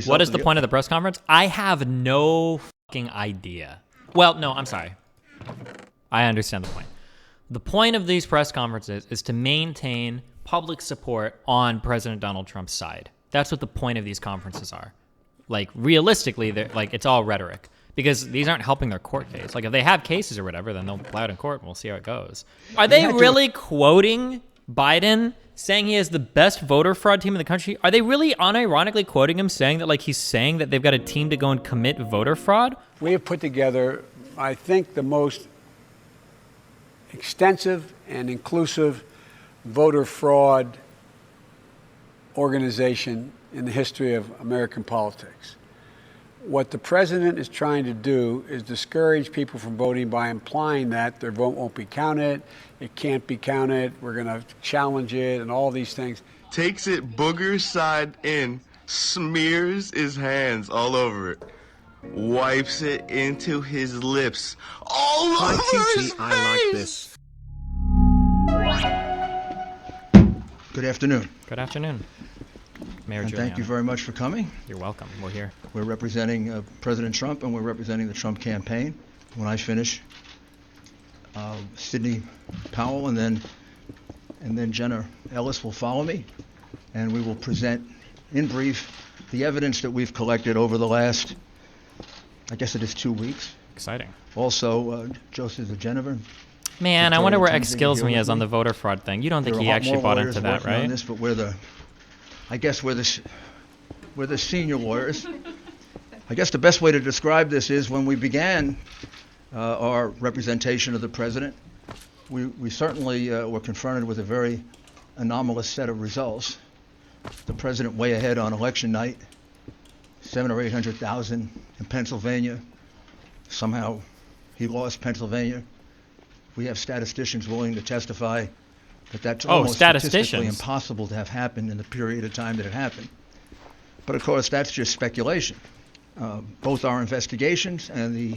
What is the point of the press conference? I have no fucking idea. Well, no, I'm sorry. I understand the point. The point of these press conferences is to maintain public support on President Donald Trump's side. That's what the point of these conferences are. Like, realistically, like, it's all rhetoric. Because these aren't helping their court case. Like, if they have cases or whatever, then they'll play out in court and we'll see how it goes. Are they really quoting Biden, saying he has the best voter fraud team in the country? Are they really unironically quoting him, saying that, like, he's saying that they've got a team to go and commit voter fraud? We have put together, I think, the most extensive and inclusive voter fraud organization in the history of American politics. What the president is trying to do is discourage people from voting by implying that their vote won't be counted, it can't be counted, we're going to challenge it, and all these things. Takes it booger side in, smears his hands all over it, wipes it into his lips, all over his face. I like this. Good afternoon. Good afternoon, Mayor And Giuliani. thank you very much for coming. You're welcome. We're here. We're representing President Trump, and we're representing the Trump campaign. When I finish, Sidney Powell and then Jenna Ellis will follow me, and we will present in brief the evidence that we've collected over the last, I guess it is 2 weeks. Exciting. Also, Joseph Genever. Man, I wonder where X Skills me is on the voter fraud thing. You don't think he actually bought into that, right? On this, but we're the senior lawyers. I guess the best way to describe this is when we began our representation of the president, we certainly were confronted with a very anomalous set of results. The president way ahead on election night, 700,000 or 800,000 in Pennsylvania. Somehow he lost Pennsylvania. We have statisticians willing to testify that that's almost statistically impossible to have happened in the period of time that it happened. But of course, that's just speculation. Both our investigations and the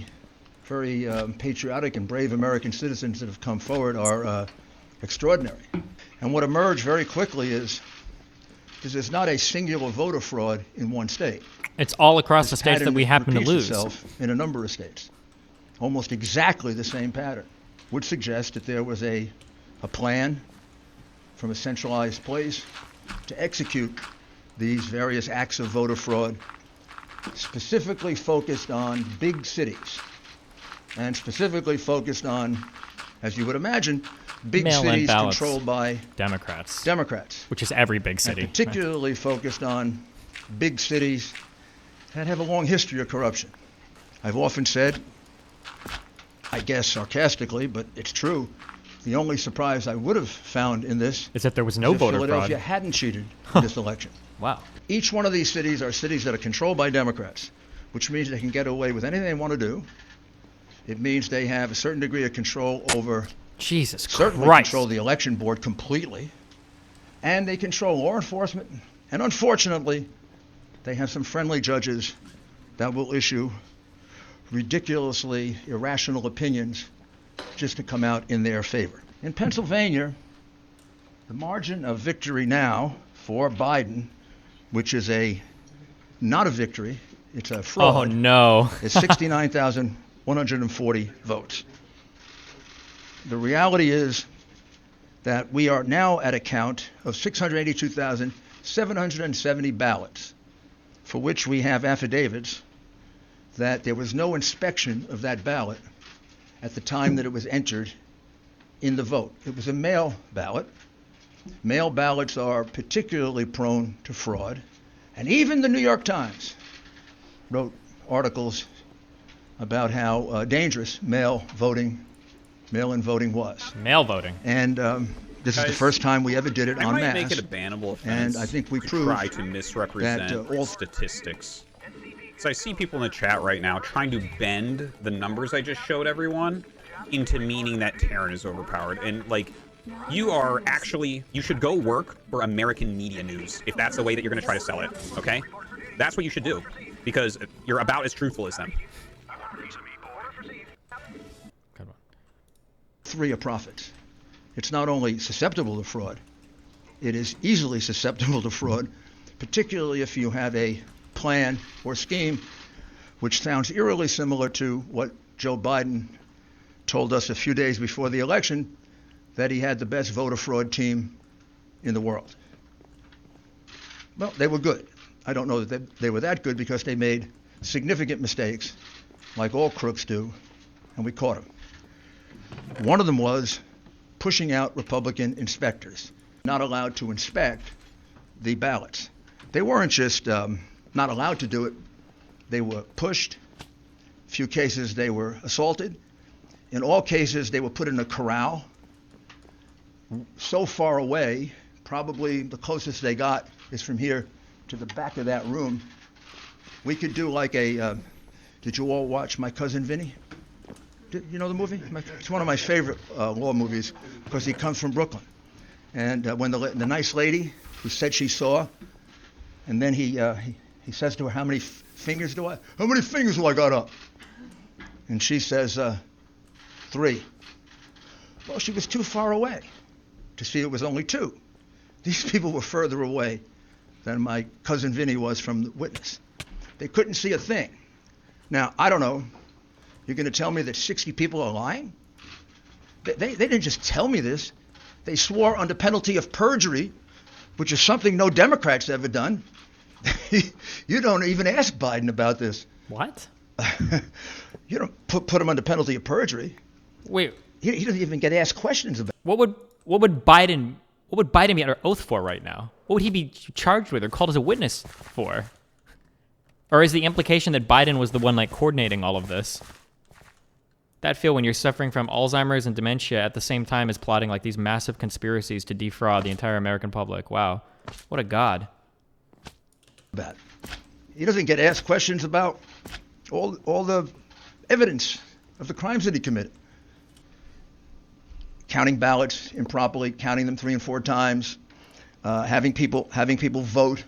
very patriotic and brave American citizens that have come forward are extraordinary. And what emerged very quickly is there's not a singular voter fraud in one state. It's all across the states that we happen to lose. Itself in a number of states. Almost exactly the same pattern would suggest that there was a plan from a centralized place to execute these various acts of voter fraud, specifically focused on big cities, and specifically focused on, as you would imagine, big cities controlled by Democrats, Democrats, which is every big city. And particularly focused on big cities that have a long history of corruption. I've often said, I guess sarcastically, but it's true, the only surprise I would have found in this is that there was no voter fraud. Philadelphia hadn't cheated in this election. Wow. Each one of these cities are cities that are controlled by Democrats, which means they can get away with anything they want to do. It means they have a certain degree of control over, certainly control the election board completely, and they control law enforcement, and unfortunately, they have some friendly judges that will issue ridiculously irrational opinions just to come out in their favor. In Pennsylvania, the margin of victory now for Biden, which is not a victory, it's a fraud. Oh no. Is 69,140 votes. The reality is that we are now at a count of 682,770 ballots, for which we have affidavits that there was no inspection of that ballot at the time that it was entered in the vote. It was a mail ballot. Mail ballots are particularly prone to fraud. And even the New York Times wrote articles about how dangerous mail-in voting was. Mail voting. And this is the first time we ever did it en masse. I might make it a bannable offense. And I think we proved try to misrepresent that all statistics. So I see people in the chat right now trying to bend the numbers I just showed everyone into meaning that Taryn is overpowered. And like, you should go work for American Media News if that's the way that you're going to try to sell it. Okay? That's what you should do, because you're about as truthful as them. Three are profits. It's not only susceptible to fraud, it is easily susceptible to fraud, particularly if you have a plan or scheme, which sounds eerily similar to what Joe Biden told us a few days before the election, that he had the best voter fraud team in the world. Well, they were good. I don't know that they were that good because they made significant mistakes, like all crooks do, and we caught them. One of them was pushing out Republican inspectors, not allowed to inspect the ballots. They weren't just not allowed to do it, they were pushed. A few cases they were assaulted. In all cases, they were put in a corral so far away, probably the closest they got is from here to the back of that room. We could do like a, did you all watch My Cousin Vinny? You know the movie? It's one of my favorite law movies because he comes from Brooklyn. And when the nice lady who said she saw, and then he says to her, how many fingers do I got up? And she says, 3. Well, she was too far away to see it was only 2. These people were further away than my cousin Vinny was from the witness. They couldn't see a thing. Now, I don't know. You're going to tell me that 60 people are lying? They didn't just tell me this. They swore under penalty of perjury, which is something no Democrat's ever done. You don't even ask Biden about this. What? You don't put him under penalty of perjury. Wait. He doesn't even get asked questions about it. What would Biden be under oath for right now? What would he be charged with or called as a witness for? Or is the implication that Biden was the one like coordinating all of this? That feel when you're suffering from Alzheimer's and dementia at the same time as plotting like these massive conspiracies to defraud the entire American public. Wow. What a god. About. He doesn't get asked questions about all the evidence of the crimes that he committed. Counting ballots improperly, counting them 3 and 4 times, having people vote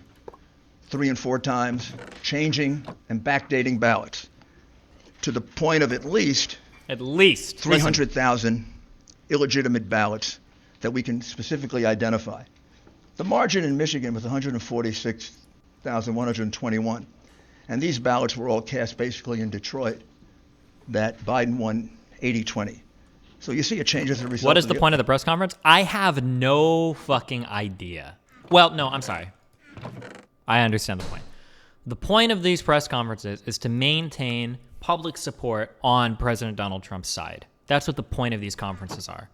3 and 4 times, changing and backdating ballots to the point of at least 300,000 illegitimate ballots that we can specifically identify. The margin in Michigan was 146,121, and these ballots were all cast basically in Detroit that Biden won 80-20. So you see a change as a result. What is the point of the press conference? I have no fucking idea. Well, no, I'm sorry. I understand the point. The point of these press conferences is to maintain public support on President Donald Trump's side. That's what the point of these conferences are.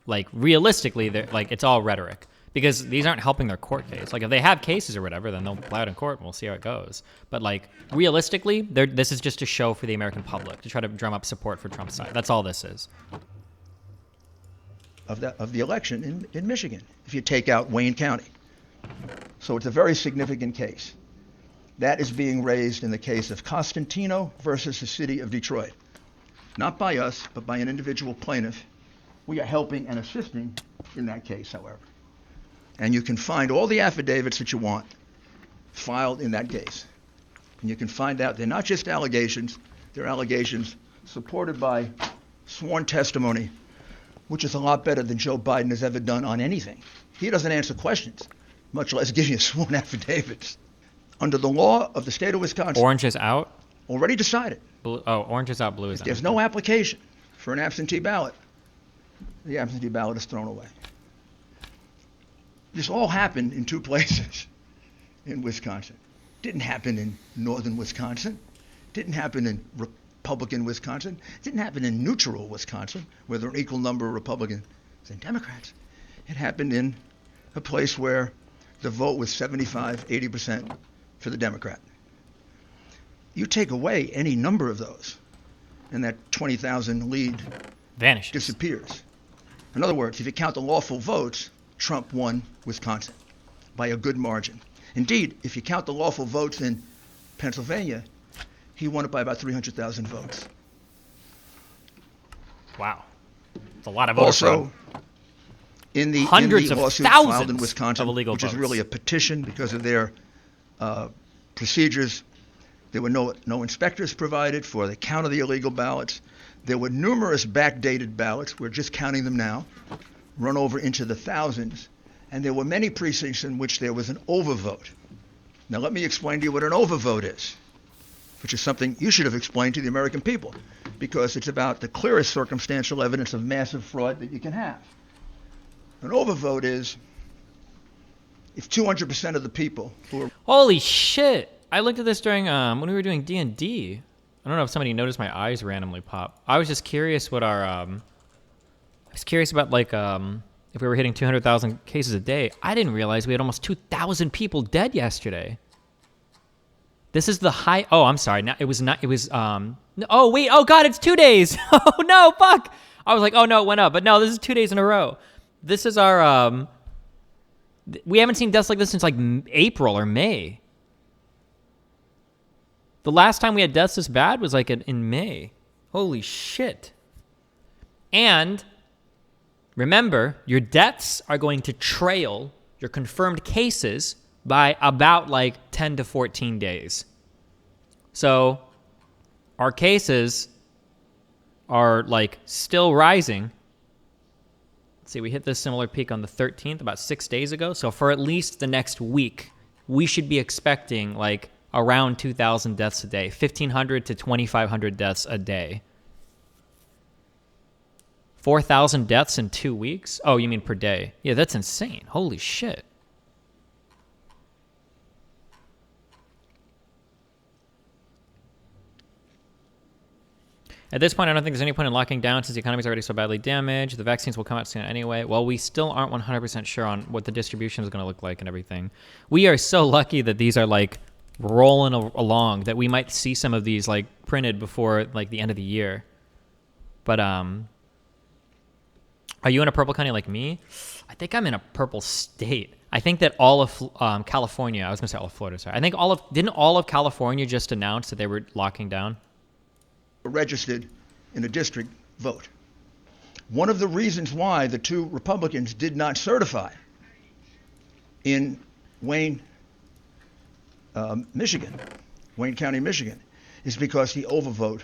Like, realistically, like, it's all rhetoric. Because these aren't helping their court case. Like, if they have cases or whatever, then they'll play out in court and we'll see how it goes. But, like, realistically, this is just a show for the American public to try to drum up support for Trump's side. That's all this is. Of the election in Michigan, if you take out Wayne County. So it's a very significant case. That is being raised in the case of Costantino versus the city of Detroit. Not by us, but by an individual plaintiff. We are helping and assisting in that case, however. And you can find all the affidavits that you want filed in that case. And you can find out they're not just allegations, they're allegations supported by sworn testimony, which is a lot better than Joe Biden has ever done on anything. He doesn't answer questions, much less give you sworn affidavits. Under the law of the state of Wisconsin, Orange is out? already decided. Orange is out, blue is out. There's no application for an absentee ballot. The absentee ballot is thrown away. This all happened in 2 places in Wisconsin. Didn't happen in northern Wisconsin. Didn't happen in Republican Wisconsin. Didn't happen in neutral Wisconsin, where there are an equal number of Republicans and Democrats. It happened in a place where the vote was 75, 80% for the Democrat. You take away any number of those, and that 20,000 lead Vanishes. disappears. In other words, if you count the lawful votes, Trump won Wisconsin by a good margin. Indeed, if you count the lawful votes in Pennsylvania, he won it by about 300,000 votes. Wow. It's a lot of votes. Also, in the Hundreds of lawsuit thousands filed in Wisconsin, of illegal which is votes. really a petition because of their procedures, there were no inspectors provided for the count of the illegal ballots. There were numerous backdated ballots. We're just counting them now, run over into the thousands. And there were many precincts in which there was an overvote. Now let me explain to you what an overvote is, which is something you should have explained to the American people, because it's about the clearest circumstantial evidence of massive fraud that you can have. An overvote is if 200% of the people who are... Holy shit! I looked at this during when we were doing D&D. I don't know if somebody noticed my eyes randomly pop. I was just curious what our I was curious about like if we were hitting 200,000 cases a day. I didn't realize we had almost 2,000 people dead yesterday. This is the high. Oh, I'm sorry. Now it was not. It was. Oh wait. Oh God, it's 2 days. Oh no, fuck. I was like, oh no, it went up. But no, this is 2 days in a row. This is our. We haven't seen deaths like this since like April or May. The last time we had deaths this bad was like in May. Holy shit. And remember, your deaths are going to trail your confirmed cases by about like 10 to 14 days. So our cases are like still rising. Let's see, we hit this similar peak on the 13th about 6 days ago. So for at least the next week, we should be expecting like around 2,000 deaths a day, 1,500 to 2,500 deaths a day. 4,000 deaths in 2 weeks? Oh, you mean per day? Yeah, that's insane. Holy shit. At this point, I don't think there's any point in locking down since the economy is already so badly damaged. The vaccines will come out soon anyway. Well, we still aren't 100% sure on what the distribution is going to look like and everything. We are so lucky that these are like rolling along, that we might see some of these like printed before like the end of the year. But are you in a purple county like me? I think I'm in a purple state. I think that all of California, I was going to say all of Florida, sorry. I think didn't all of California just announce that they were locking down? Registered in a district vote. One of the reasons why the two Republicans did not certify in Wayne County, Michigan, is because the overvote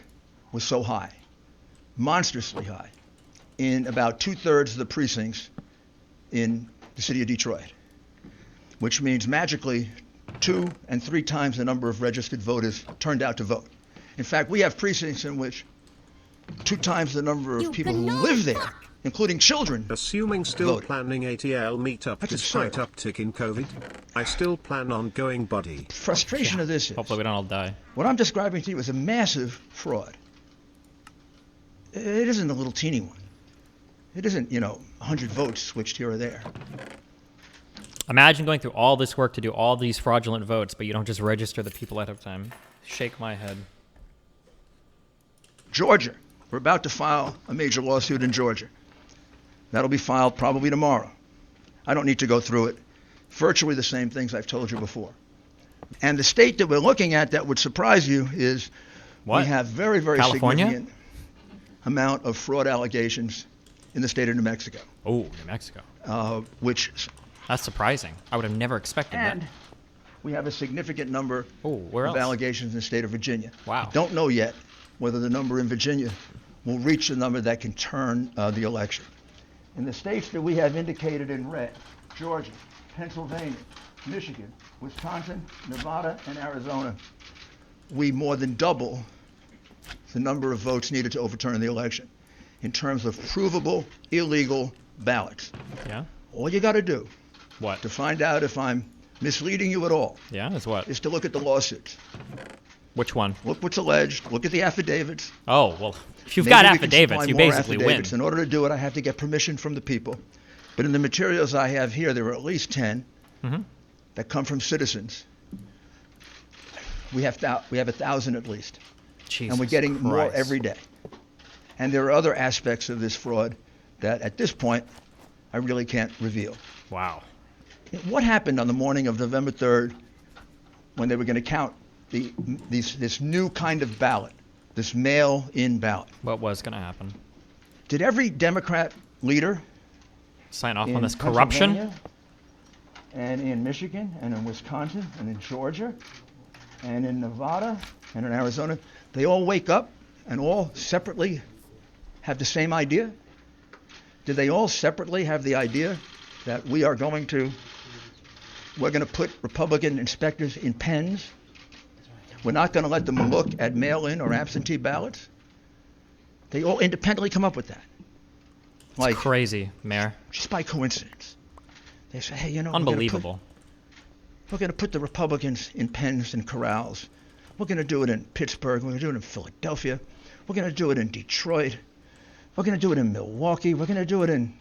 was so high, monstrously high, in about 2/3 of the precincts in the city of Detroit, which means magically 2 and 3 times the number of registered voters turned out to vote. In fact, we have precincts in which 2 times the number of people who live there, including children, assuming still voted. planning ATL meetup That's despite absurd. uptick in COVID. I still plan on going, buddy. Frustration of this is, Hopefully we don't all die. what I'm describing to you is a massive fraud. It isn't a little teeny one. It isn't, 100 votes switched here or there. Imagine going through all this work to do all these fraudulent votes, but you don't just register the people ahead of time. Shake my head. Georgia, we're about to file a major lawsuit in Georgia. That'll be filed probably tomorrow. I don't need to go through it. Virtually the same things I've told you before. And the state that we're looking at that would surprise you is What? we have very, very California? significant amount of fraud allegations in the state of New Mexico, Oh, New Mexico. which, That's surprising. I would have never expected and that. we have a significant number Oh, where of else? allegations in the state of Virginia. Wow. I don't know yet whether the number in Virginia will reach the number that can turn the election. In the states that we have indicated in red, Georgia, Pennsylvania, Michigan, Wisconsin, Nevada, and Arizona, we more than double the number of votes needed to overturn the election in terms of provable illegal ballots. Yeah? All you got to do What? to find out if I'm misleading you at all Yeah, that's what? is to look at the lawsuits. Which one? Look what's alleged. Look at the affidavits. Oh, well, if you've Maybe got we can affidavits, supply you more basically affidavits. win. In order to do it, I have to get permission from the people. But in the materials I have here, there are at least 10 that come from citizens. We have 1,000 at least, Jesus and we're getting more Christ. every day. And there are other aspects of this fraud that, at this point, I really can't reveal. Wow. What happened on the morning of November 3rd when they were going to count this new kind of ballot, this mail-in ballot? What was going to happen? Did every Democrat leader Sign off in on this corruption? Pennsylvania and in Michigan and in Wisconsin and in Georgia and in Nevada and in Arizona, they all wake up and all separately have the same idea? Did they all separately have the idea that we are going to We're going to put Republican inspectors in pens. We're not going to let them look at mail-in or absentee ballots. They all independently come up with that. It's crazy, Mayor. Just by coincidence. They say, hey, Unbelievable. We're going to put the Republicans in pens and corrals. We're going to do it in Pittsburgh. We're going to do it in Philadelphia. We're going to do it in Detroit. We're going to do it in Milwaukee. We're going to do it in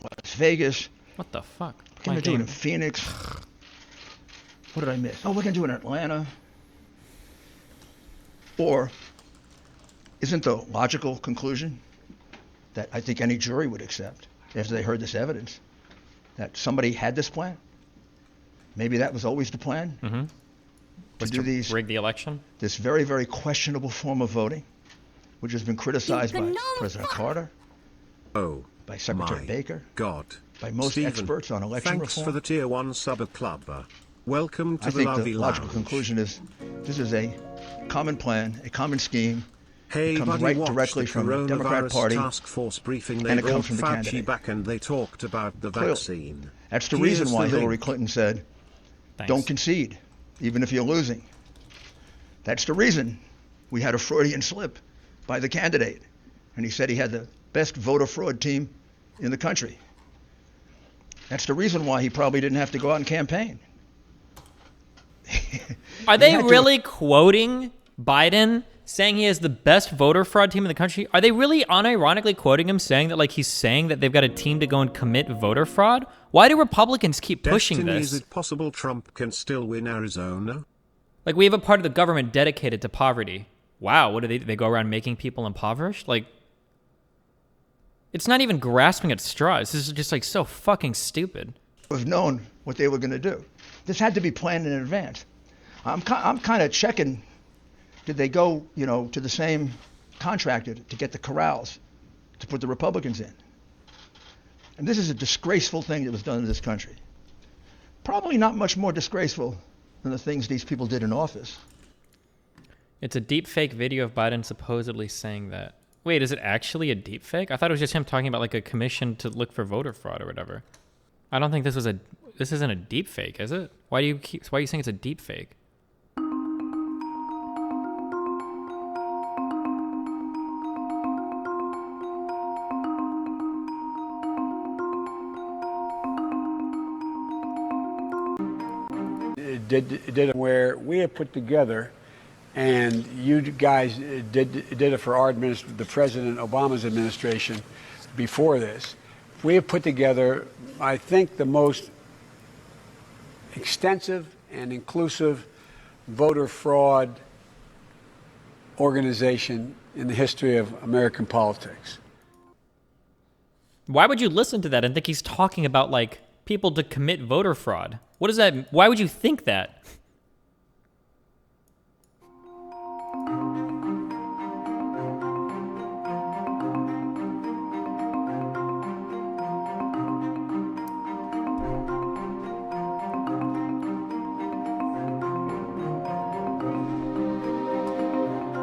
Las Vegas. What the fuck? We're going to do it in Phoenix. What did I miss? Oh, we're going to do it in Atlanta. Or isn't the logical conclusion that I think any jury would accept after they heard this evidence that somebody had this plan? Maybe that was always the plan. Mm-hmm. Just to rig the election? This very, very questionable form of voting, which has been criticized by President Carter, by Secretary Baker, by most experts on election thanks reform. For the Tier 1 Sub Club. Welcome to I the think Lovey the Lounge. logical conclusion is this is a common plan, a common scheme. Hey, it comes buddy, right directly from the Democrat Party, task force briefing. They and it comes brought from the Fauci candidate. back and they talked about the Clearly. vaccine. That's the Here's reason why the Hillary link. Clinton said, Thanks. don't concede, even if you're losing. That's the reason we had a Freudian slip by the candidate. And he said he had the best voter fraud team in the country. That's the reason why he probably didn't have to go out and campaign. Are they really quoting Biden saying he has the best voter fraud team in the country? Are they really unironically quoting him saying that like he's saying that they've got a team to go and commit voter fraud? Why do Republicans keep pushing Destiny, this? Is it possible Trump can still win Arizona? Like we have a part of the government dedicated to poverty. Wow, what do they go around making people impoverished? Like it's not even grasping at straws. This is just like so fucking stupid. Have known what they were going to do. This had to be planned in advance. I'm kind of checking. Did they go, to the same contractor to get the corrals to put the Republicans in? And this is a disgraceful thing that was done in this country. Probably not much more disgraceful than the things these people did in office. It's a deep fake video of Biden supposedly saying that. Wait, is it actually a deep fake? I thought it was just him talking about like a commission to look for voter fraud or whatever. I don't think this isn't a deep fake, is it? Why are you saying it's a deep fake? Did it where we have put together, and you guys did it for our the President Obama's administration before this. We have put together, I think, the most extensive and inclusive voter fraud organization in the history of American politics. Why would you listen to that and think he's talking about like people to commit voter fraud? What does that? Why would you think that?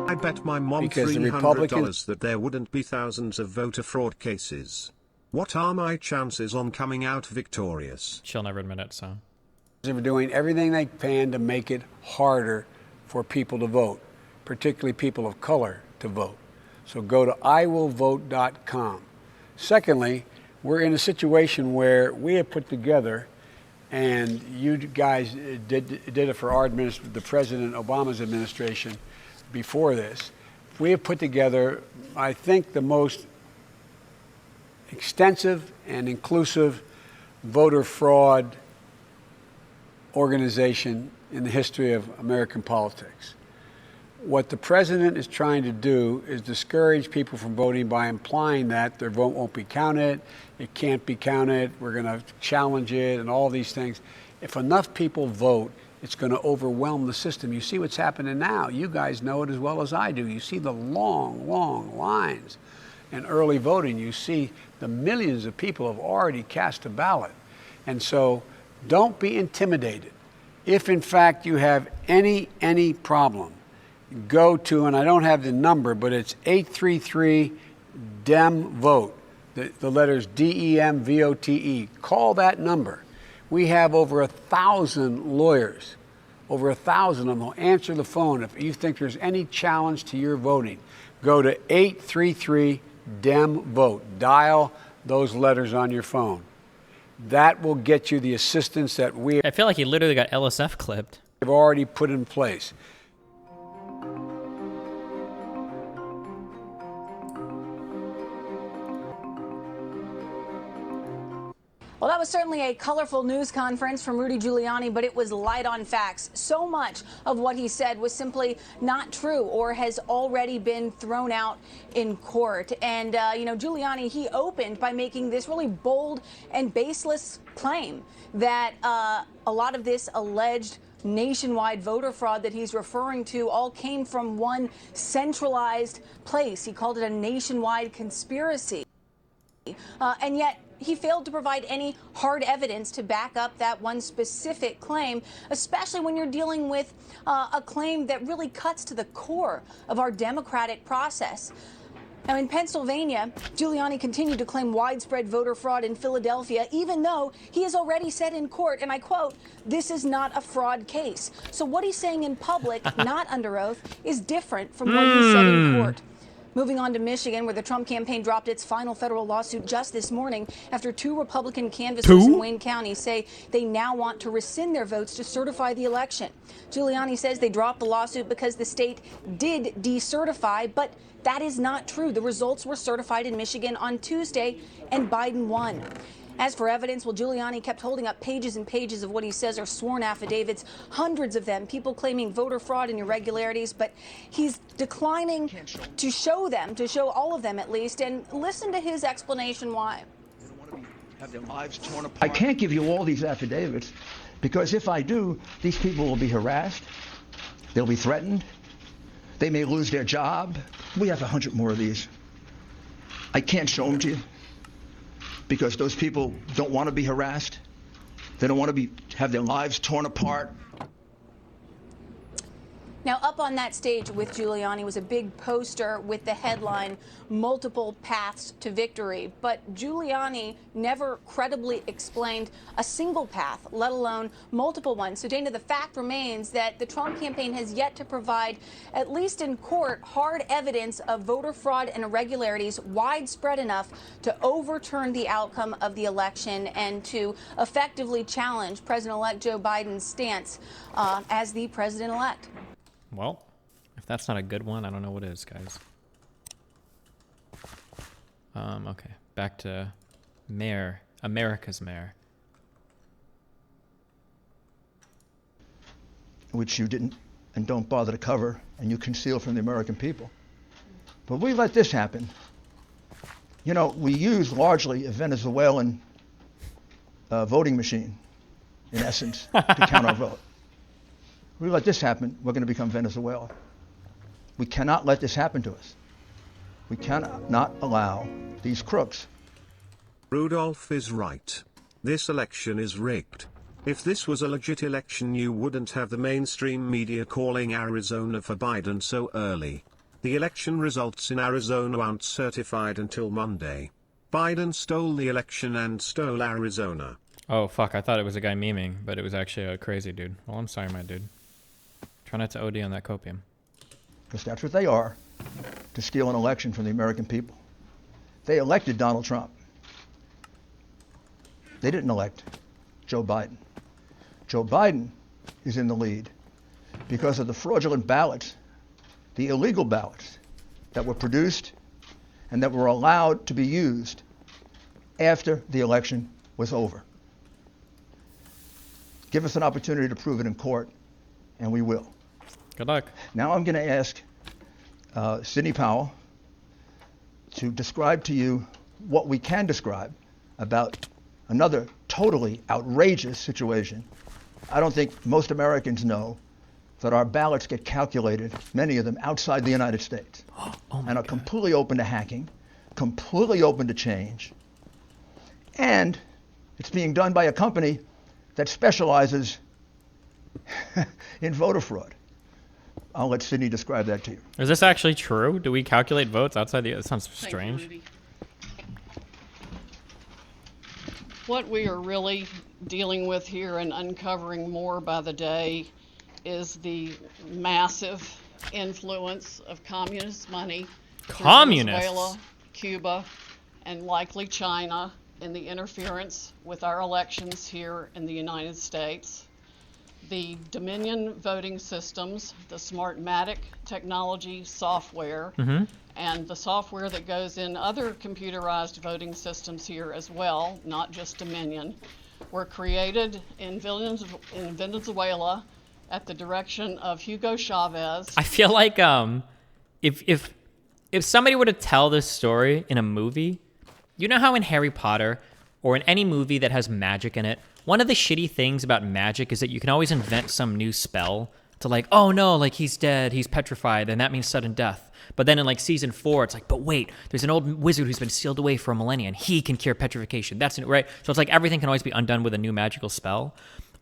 I bet my mom Because the $300 Republicans- that there wouldn't be thousands of voter fraud cases. What are my chances on coming out victorious? She'll never admit it, so. They're doing everything they can to make it harder for people to vote, particularly people of color to vote. So go to iwillvote.com. Secondly, we're in a situation where we have put together, and you guys did it for our the President Obama's administration before this. We have put together, I think, the most extensive and inclusive voter fraud organization in the history of American politics. What the president is trying to do is discourage people from voting by implying that their vote won't be counted, it can't be counted, we're going to challenge it, and all these things. If enough people vote, it's going to overwhelm the system. You see what's happening now. You guys know it as well as I do. You see the long, long lines in early voting. You see the millions of people have already cast a ballot. And so don't be intimidated. If in fact you have any problem, go to, and I don't have the number, but it's 833-DEM-VOTE, the letters DEMVOTE. Call that number. We have over 1,000 lawyers, over 1,000 of them will answer the phone if you think there's any challenge to your voting. Go to 833-DEM-VOTE. Dial those letters on your phone. That will get you the assistance that we I feel like he literally got LSF clipped. have already put in place. Well, that was certainly a colorful news conference from Rudy Giuliani, but it was light on facts. So much of what he said was simply not true or has already been thrown out in court. And, Giuliani, he opened by making this really bold and baseless claim that a lot of this alleged nationwide voter fraud that he's referring to all came from one centralized place. He called it a nationwide conspiracy. And yet he failed to provide any hard evidence to back up that one specific claim, especially when you're dealing with a claim that really cuts to the core of our democratic process. Now, in Pennsylvania, Giuliani continued to claim widespread voter fraud in Philadelphia, even though he has already said in court, and I quote, "This is not a fraud case." So what he's saying in public, not under oath, is different from what he said in court. Moving on to Michigan, where the Trump campaign dropped its final federal lawsuit just this morning after two Republican canvassers in Wayne County say they now want to rescind their votes to certify the election. Giuliani says they dropped the lawsuit because the state did decertify, but that is not true. The results were certified in Michigan on Tuesday, and Biden won. As for evidence, well, Giuliani kept holding up pages and pages of what he says are sworn affidavits, hundreds of them, people claiming voter fraud and irregularities, but he's declining to show them, to show all of them at least, and listen to his explanation why. Have their lives torn apart. I can't give you all these affidavits because if I do, these people will be harassed, they'll be threatened, they may lose their job. We have 100 more of these. I can't show them to you, because those people don't want to be harassed. They don't want to have their lives torn apart. Now, up on that stage with Giuliani was a big poster with the headline, "Multiple Paths to Victory." But Giuliani never credibly explained a single path, let alone multiple ones. So, Dana, the fact remains that the Trump campaign has yet to provide, at least in court, hard evidence of voter fraud and irregularities widespread enough to overturn the outcome of the election and to effectively challenge President-elect Joe Biden's stance as the president-elect. Well, if that's not a good one, I don't know what is, guys. Okay, back to mayor, America's mayor. Which you didn't and don't bother to cover, and you conceal from the American people. But we let this happen. You know, we use largely a Venezuelan voting machine, in essence, to count our vote. We let this happen, we're going to become Venezuela. We cannot let this happen to us. We cannot not allow these crooks. Rudolph is right. This election is rigged. If this was a legit election, you wouldn't have the mainstream media calling Arizona for Biden so early. The election results in Arizona aren't certified until Monday. Biden stole the election and stole Arizona. Oh, fuck, I thought it was a guy memeing, but it was actually a crazy dude. Well, I'm sorry, my dude. Try not to OD on that copium. Because that's what they are, to steal an election from the American people. They elected Donald Trump. They didn't elect Joe Biden. Joe Biden is in the lead because of the fraudulent ballots, the illegal ballots that were produced and that were allowed to be used after the election was over. Give us an opportunity to prove it in court, and we will. Good luck. Now I'm going to ask Sidney Powell to describe to you what we can describe about another totally outrageous situation. I don't think most Americans know that our ballots get calculated, many of them outside the United States, and are completely open to hacking, completely open to change, and it's being done by a company that specializes in voter fraud. I'll let Sidney describe that to you. Is this actually true? Do we calculate votes outside the... That sounds strange. What we are really dealing with here and uncovering more by the day is the massive influence of communist money through Venezuela, Cuba, and likely China in the interference with our elections here in the United States. The Dominion voting systems, the Smartmatic technology software, and the software that goes in other computerized voting systems here as well, not just Dominion, were created in Venezuela at the direction of Hugo Chavez. I feel like if somebody were to tell this story in a movie, you know how in Harry Potter or in any movie that has magic in it, one of the shitty things about magic is that you can always invent some new spell to like, oh no, like he's dead, he's petrified, and that means sudden death. But then in like season 4, it's like, but wait, there's an old wizard who's been sealed away for a millennia, and he can cure petrification. That's right. So it's like everything can always be undone with a new magical spell.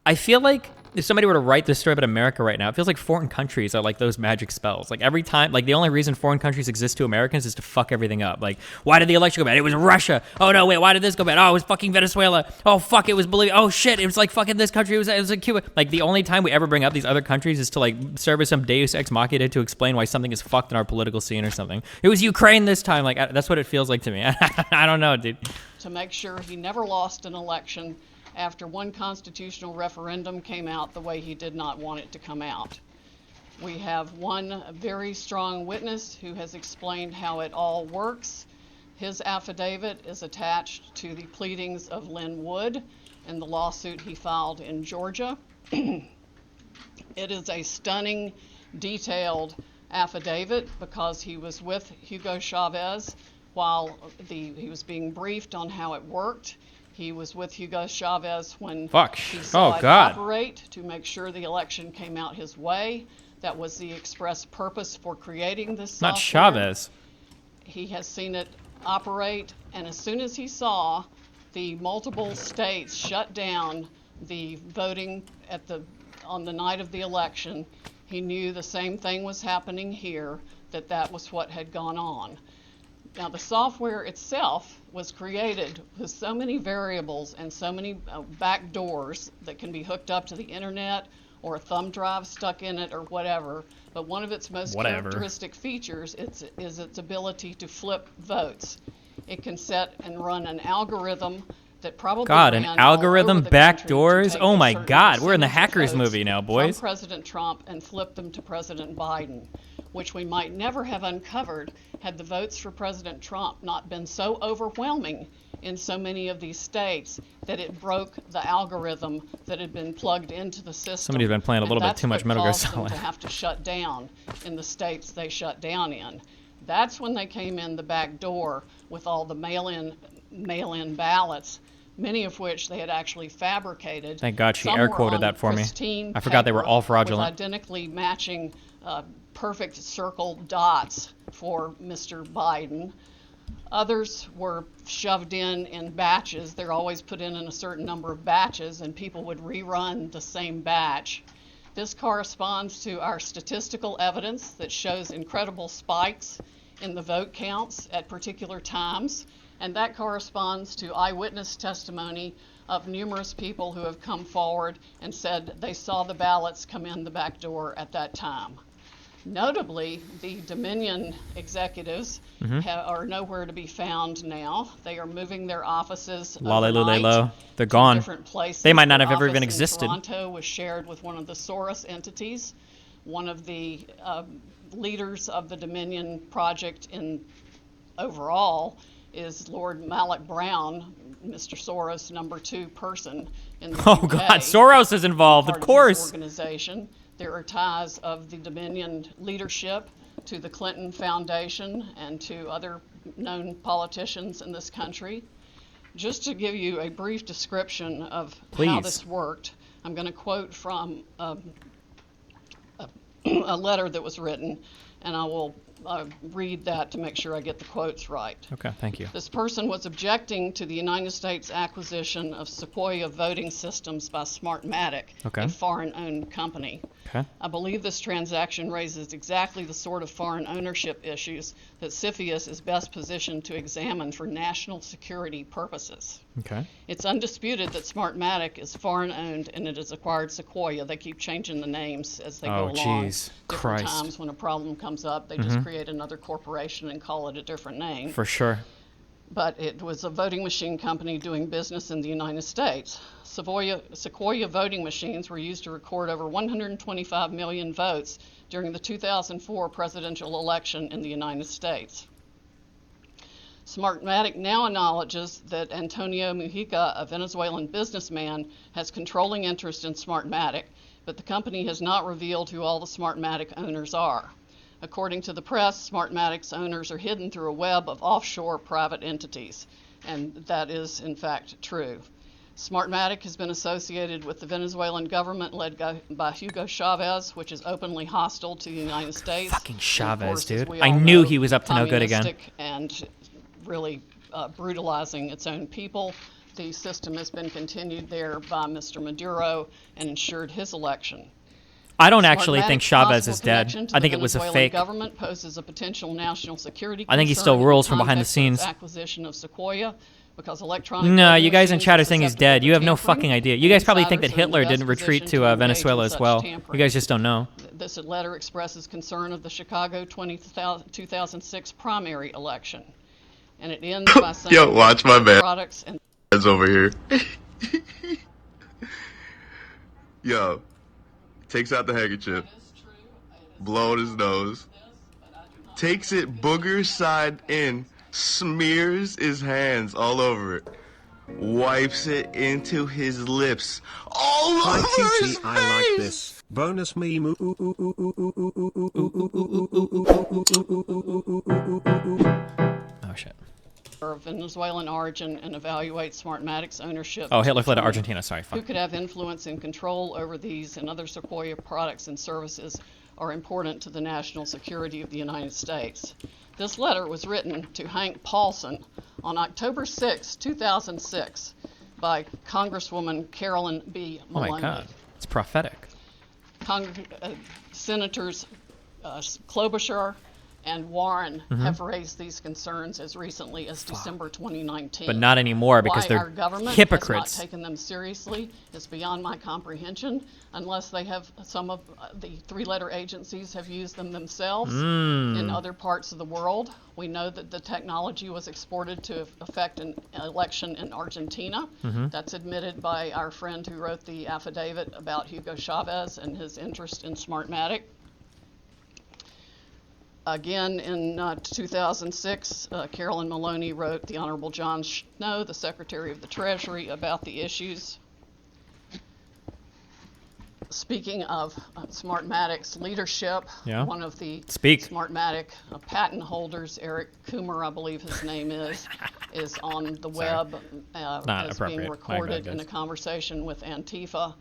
I feel like if somebody were to write this story about America right now, it feels like foreign countries are like those magic spells. Like every time, like the only reason foreign countries exist to Americans is to fuck everything up. Like, why did the election go bad? It was Russia. Oh no, wait, why did this go bad? Oh, it was fucking Venezuela. Oh fuck, it was Bolivia. Oh shit, it was like fucking this country. It was like Cuba. Like the only time we ever bring up these other countries is to like serve as some Deus Ex Machina to explain why something is fucked in our political scene or something. It was Ukraine this time. Like that's what it feels like to me. I don't know, dude. To make sure he never lost an election after one constitutional referendum came out the way he did not want it to come out. We have one very strong witness who has explained how it all works. His affidavit is attached to the pleadings of Lynn Wood in the lawsuit he filed in Georgia. It is a stunning, detailed affidavit because he was with Hugo Chavez while he was being briefed on how it worked. He was with Hugo Chavez when he saw it operate to make sure the election came out his way. That was the express purpose for creating this software. Not Chavez. He has seen it operate, and as soon as he saw the multiple states shut down the voting on the night of the election, he knew the same thing was happening here, that was what had gone on. Now, the software itself was created with so many variables and so many back doors that can be hooked up to the internet or a thumb drive stuck in it or whatever. But one of its most characteristic features is its ability to flip votes. It can set and run an algorithm that probably an algorithm back doors? Oh my God, we're in the hackers movie now, boys. From President Trump and flip them to President Biden, which we might never have uncovered had the votes for President Trump not been so overwhelming in so many of these states that it broke the algorithm that had been plugged into the system. Somebody's been playing a little bit too much Metal Gear Solid. To have to shut down in the states they shut down in. That's when they came in the back door with all the mail-in ballots, many of which they had actually fabricated. Thank God she air quoted that for me. I forgot they were all fraudulent. With identically matching perfect circle dots for Mr. Biden. Others were shoved in batches. They're always put in a certain number of batches, and people would rerun the same batch. This corresponds to our statistical evidence that shows incredible spikes in the vote counts at particular times, and that corresponds to eyewitness testimony of numerous people who have come forward and said they saw the ballots come in the back door at that time. Notably, the Dominion executives are nowhere to be found now. They are moving their offices overnight. They're gone. Different places. They might not have ever even existed. Toronto was shared with one of the Soros entities. One of the leaders of the Dominion project overall is Lord Malloch Brown, Mr. Soros' number 2 person in the UK. God, Soros is involved, of course. Organization. There are ties of the Dominion leadership to the Clinton Foundation and to other known politicians in this country. Just to give you a brief description of how this worked, I'm going to quote from a letter that was written, and I will read that to make sure I get the quotes right. Okay, thank you. This person was objecting to the United States acquisition of Sequoia voting systems by Smartmatic, a foreign-owned company. I believe this transaction raises exactly the sort of foreign ownership issues that CFIUS is best positioned to examine for national security purposes. Okay. It's undisputed that Smartmatic is foreign-owned and it has acquired Sequoia. They keep changing the names as they go Oh, along. jeez. Different Christ. times when a problem comes up, they just create another corporation and call it a different name. For sure. But it was a voting machine company doing business in the United States. Sequoia voting machines were used to record over 125 million votes during the 2004 presidential election in the United States. Smartmatic now acknowledges that Antonio Mujica, a Venezuelan businessman, has controlling interest in Smartmatic, but the company has not revealed who all the Smartmatic owners are. According to the press, Smartmatic's owners are hidden through a web of offshore private entities, and that is, in fact, true. Smartmatic has been associated with the Venezuelan government led by Hugo Chavez, which is openly hostile to the United States. Fucking And of Chavez, course, as dude. we I all knew know, he was up to no good again. communistic and really brutalizing its own people. The system has been continued there by Mr. Maduro and ensured his election. I don't actually think Smartmatic's Chavez possible is dead. connection to I the think it was a Venezuelan fake. government poses a potential national security I think he concern still in the rules from behind the context of its scenes. acquisition of Sequoia, because electronic No, voting you guys in machines chat are are saying he's susceptible dead. to You have no tampering, fucking idea. You and guys probably think that insiders are in the Hitler best didn't retreat position to engage in Venezuela as such well. tampering. You guys just don't know. This letter expresses concern of the Chicago 2006 primary election. And it ends by saying Yo, watch my man. products and That's over here. Yo, takes out the handkerchief, blowing his nose, takes it booger side in, smears his hands all over it, wipes it into his lips, all Hi over his TT, I like face. this. Bonus meme. Oh, shit. of Venezuelan origin and evaluate Smartmatic's ownership. Oh, to Hitler fled to determine Argentina. Sorry, Who fuck. could have influence and control over these and other Sequoia products and services are important to the national security of the United States. This letter was written to Hank Paulson on October 6, 2006 by Congresswoman Carolyn B. Oh, Maloney. my God. It's prophetic. Senators Klobuchar and Warren have raised these concerns as recently as December 2019. But not anymore because Why our they're government hypocrites. has not taken them seriously is beyond my comprehension, unless they have some of the three-letter agencies have used them themselves in other parts of the world. We know that the technology was exported to affect an election in Argentina. That's admitted by our friend who wrote the affidavit about Hugo Chavez and his interest in Smartmatic. Again, in 2006, Carolyn Maloney wrote the Honorable John Snow, the Secretary of the Treasury, about the issues. Speaking of Smartmatic's leadership, Yeah. one of the Speak. Smartmatic patent holders, Eric Coomer, I believe his name is on the web Not as appropriate. being My bad, recorded in guys. a conversation with Antifa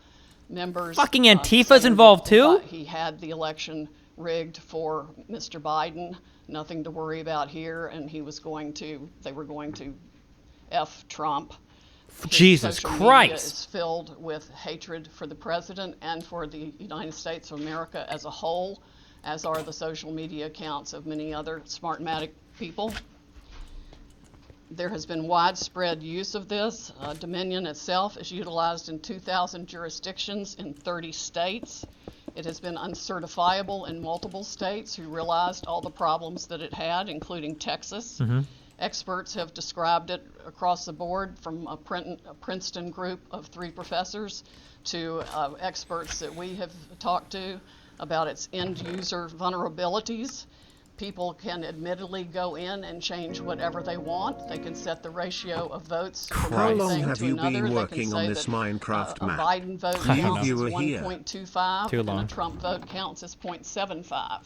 members. Fucking Antifa's saying involved too? that he had the election rigged for Mr. Biden, nothing to worry about here, and they were going to F Trump. His Jesus social media Christ. is filled with hatred for the president and for the United States of America as a whole, as are the social media accounts of many other Smartmatic people. There has been widespread use of this. Dominion itself is utilized in 2,000 jurisdictions in 30 states. It has been uncertifiable in multiple states who realized all the problems that it had, including Texas. Experts have described it across the board, from a Princeton group of 3 professors to experts that we have talked to about its end-user vulnerabilities. People can admittedly go in and change whatever they want. They can set the ratio of votes from How one long thing have to you another. been They can working on say this that Minecraft a map? Biden vote New counts as viewer here. 1.25 Too and long. a Trump vote counts as 0.75.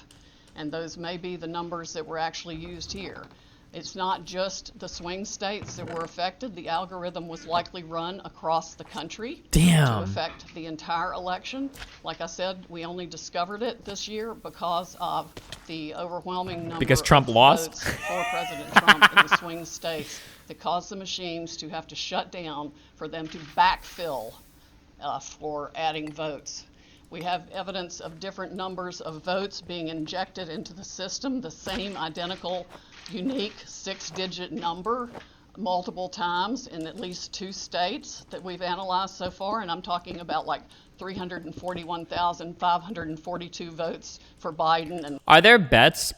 And those may be the numbers that were actually used here. It's not just the swing states that were affected. The algorithm was likely run across the country Damn. to affect the entire election. Like I said, we only discovered it this year because of the overwhelming number Because Trump of lost? votes for President Trump in the swing states that caused the machines to have to shut down for them to backfill for adding votes. We have evidence of different numbers of votes being injected into the system, the same identical, unique 6-digit number multiple times in at least 2 states that we've analyzed so far, and I'm talking about like 341,542 votes for Biden. And Are there bet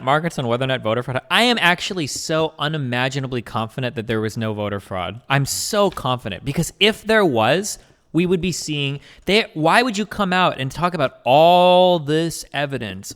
markets on whether or not voter fraud? I am actually so unimaginably confident that there was no voter fraud. I'm so confident, because if there was, we would be seeing why would you come out and talk about all this evidence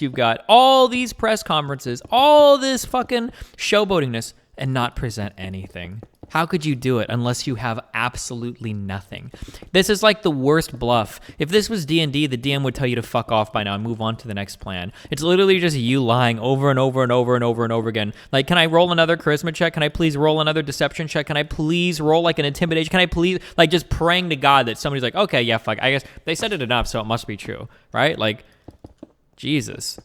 you've got, all these press conferences, all this fucking showboatingness, and not present anything? How could you do it unless you have absolutely nothing? This is like the worst bluff. If this was D&D, the DM would tell you to fuck off by now and move on to the next plan. It's literally just you lying over and over and over and over and over again. Like, can I roll another charisma check? Can I please roll another deception check? Can I please roll like an intimidation? Can I please, like, just praying to God that somebody's like, okay, yeah, fuck, I guess they said it enough, so it must be true, right? Like, Jesus.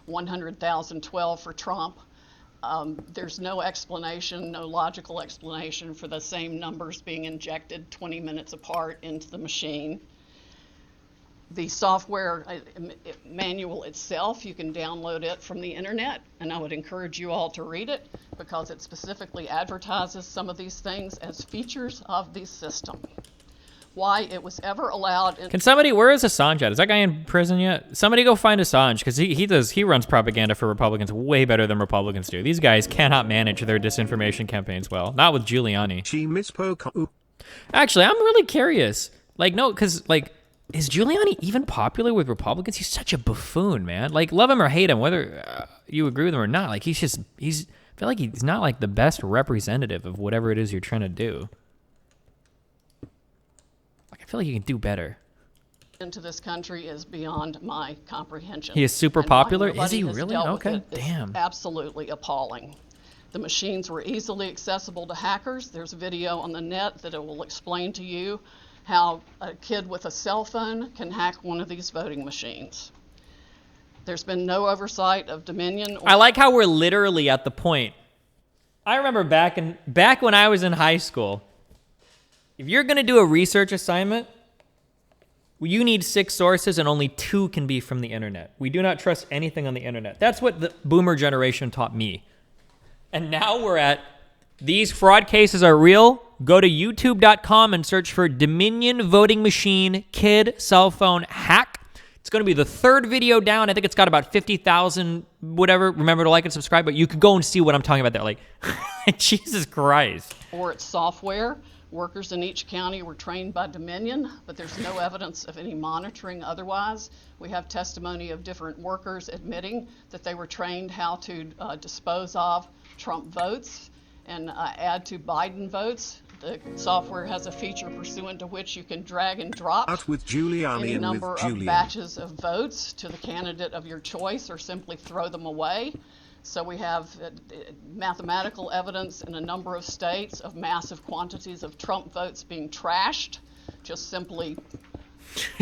100,012 for Trump. There's no explanation, no logical explanation for the same numbers being injected 20 minutes apart into the machine. The software manual itself, you can download it from the internet, and I would encourage you all to read it because it specifically advertises some of these things as features of the system. Why it was ever allowed in— Can somebody, where is Assange at? Is that guy in prison yet? Somebody go find Assange, because he runs propaganda for Republicans way better than Republicans do. These guys cannot manage their disinformation campaigns well. Not with Giuliani. Actually, I'm really curious. Like, no, because, like, is Giuliani even popular with Republicans? He's such a buffoon, man. Like, love him or hate him, whether you agree with him or not. Like, I feel like he's not, like, the best representative of whatever it is you're trying to do. I feel like you can do better. Into this country is beyond my comprehension. He is super popular? Is he really? Okay, damn. Absolutely appalling. The machines were easily accessible to hackers. There's a video on the net that it will explain to you how a kid with a cell phone can hack one of these voting machines. There's been no oversight of Dominion. I like how we're literally at the point. I remember back when I was in high school, if you're going to do a research assignment, you need 6 sources and only 2 can be from the internet. We do not trust anything on the internet. That's what the boomer generation taught me. And now we're at, these fraud cases are real. Go to youtube.com and search for Dominion voting machine kid cell phone hack. It's going to be the 3rd video down. I think it's got about 50,000 whatever. Remember to like and subscribe, but you can go and see what I'm talking about there. Like, Jesus Christ. Or its software. Workers in each county were trained by Dominion, but there's no evidence of any monitoring otherwise. We have testimony of different workers admitting that they were trained how to dispose of Trump votes and add to Biden votes. The software has a feature pursuant to which you can drag and drop any number of batches of votes to the candidate of your choice or simply throw them away. So we have mathematical evidence in a number of states of massive quantities of Trump votes being trashed, just simply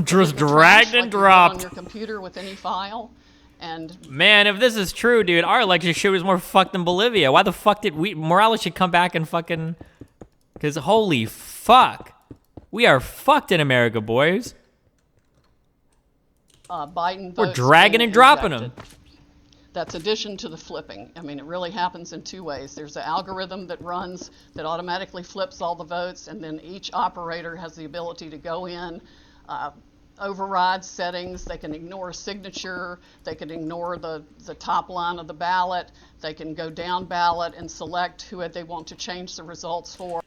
just dragged and dropped on your computer with any file. And man, if this is true, dude, our election shit was more fucked than Bolivia. Why the fuck did Morales should come back and fucking, because holy fuck, we are fucked in America, boys. Biden votes we're dragging and dropping them. That's addition to the flipping. I mean, it really happens in 2 ways. There's an algorithm that runs that automatically flips all the votes, and then each operator has the ability to go in, override settings. They can ignore a signature. They can ignore the top line of the ballot. They can go down ballot and select who they want to change the results for.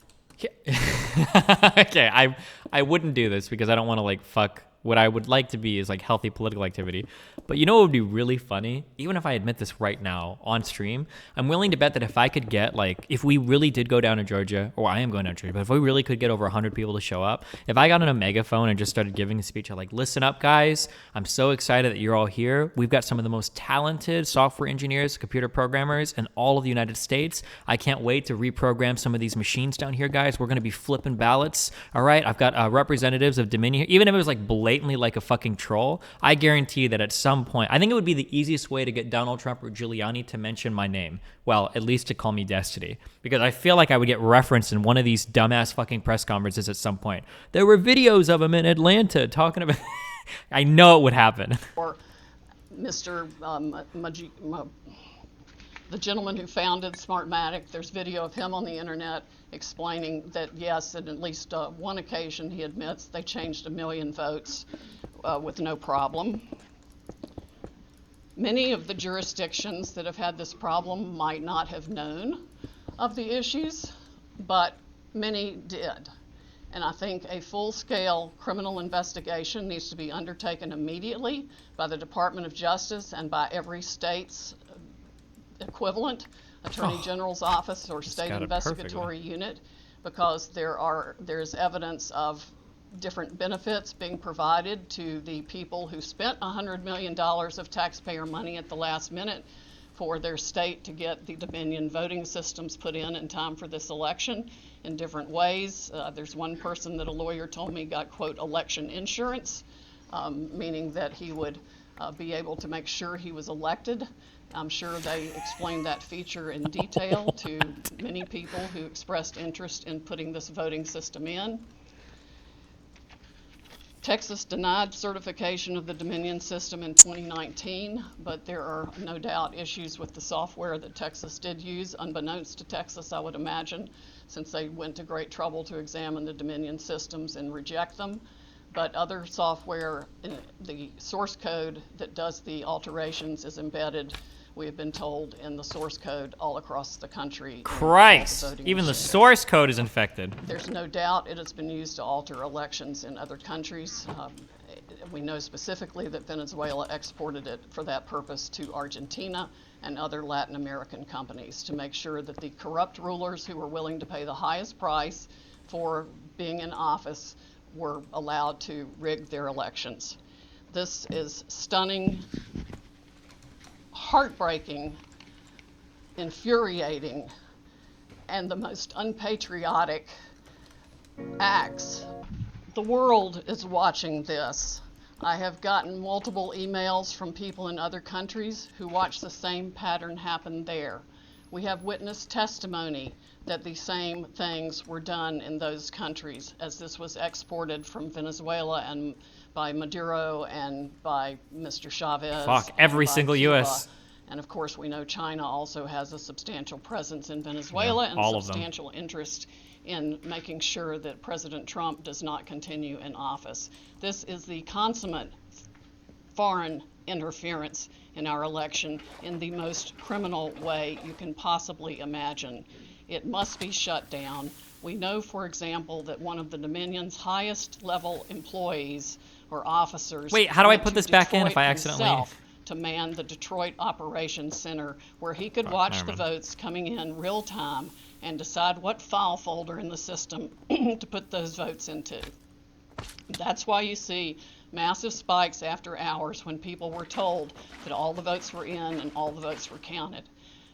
Okay, I wouldn't do this because I don't want to, like, fuck. What I would like to be is, like, healthy political activity. But you know what would be really funny? Even if I admit this right now on stream, I'm willing to bet that if I could get, like, if we really did go down to Georgia, or I am going down to Georgia, but if we really could get over 100 people to show up, if I got on a megaphone and just started giving a speech, I'm like, listen up, guys. I'm so excited that you're all here. We've got some of the most talented software engineers, computer programmers in all of the United States. I can't wait to reprogram some of these machines down here, guys. We're going to be flipping ballots, all right? I've got representatives of Dominion. Even if it was, like, blatantly like a fucking troll, I guarantee that at some point, I think it would be the easiest way to get Donald Trump or Giuliani to mention my name. Well, at least to call me Destiny. Because I feel like I would get referenced in one of these dumbass fucking press conferences at some point. There were videos of him in Atlanta talking about... I know it would happen. Or the gentleman who founded Smartmatic, there's video of him on the internet explaining that yes, at least one occasion he admits they changed 1 million votes with no problem. Many of the jurisdictions that have had this problem might not have known of the issues, but many did. And I think a full-scale criminal investigation needs to be undertaken immediately by the Department of Justice and by every state's equivalent Attorney General's office or state investigatory unit, because there's evidence of different benefits being provided to the people who spent $100 million of taxpayer money at the last minute for their state to get the Dominion voting systems put in time for this election in different ways. There's one person that a lawyer told me got, quote, election insurance, meaning that he would be able to make sure he was elected. I'm sure they explained that feature in detail to many people who expressed interest in putting this voting system in. Texas denied certification of the Dominion system in 2019, but there are no doubt issues with the software that Texas did use, unbeknownst to Texas, I would imagine, since they went to great trouble to examine the Dominion systems and reject them. But other software, the source code that does the alterations is embedded, we have been told, in the source code all across the country. Christ, even the source code is infected. There's no doubt it has been used to alter elections in other countries. We know specifically that Venezuela exported it for that purpose to Argentina and other Latin American companies to make sure that the corrupt rulers who were willing to pay the highest price for being in office were allowed to rig their elections. This is stunning, heartbreaking, infuriating, and the most unpatriotic acts. The world is watching this. I have gotten multiple emails from people in other countries who watch the same pattern happen there. We have witnessed testimony that the same things were done in those countries as this was exported from Venezuela and by Maduro and by Mr. Chavez. Fuck, every single Cuba. U.S. And of course, we know China also has a substantial presence in Venezuela and substantial interest in making sure that President Trump does not continue in office. This is the consummate foreign interference in our election in the most criminal way you can possibly imagine. It must be shut down. We know, for example, that one of the Dominion's highest level employees or officers— Wait, how do I put this back in if I accidentally— to man the Detroit Operations Center, where he could watch the votes coming in real time and decide what file folder in the system to put those votes into. That's why you see massive spikes after hours when people were told that all the votes were in and all the votes were counted.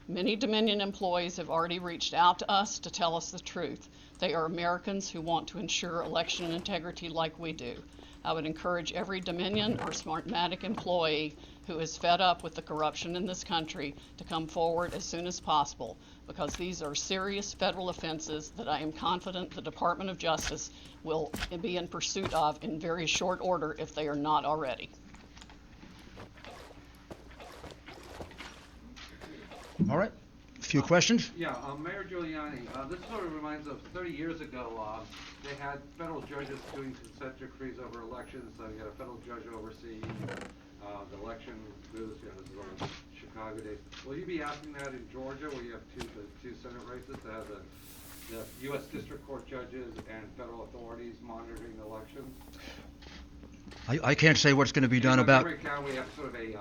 Many Dominion employees have already reached out to us to tell us the truth. They are Americans who want to ensure election integrity like we do. I would encourage every Dominion or Smartmatic employee who is fed up with the corruption in this country to come forward as soon as possible, because these are serious federal offenses that I am confident the Department of Justice will be in pursuit of in very short order if they are not already. All right. A few questions? Yeah, Mayor Giuliani, this sort of reminds of 30 years ago, they had federal judges doing consent decrees over elections. So you had a federal judge overseeing the election booths. This is all Chicago days. Will you be asking that in Georgia, where you have two Senate races, to have the U.S. District Court judges and federal authorities monitoring the elections? I can't say what's going to be done about— In Montgomery County, we have sort of a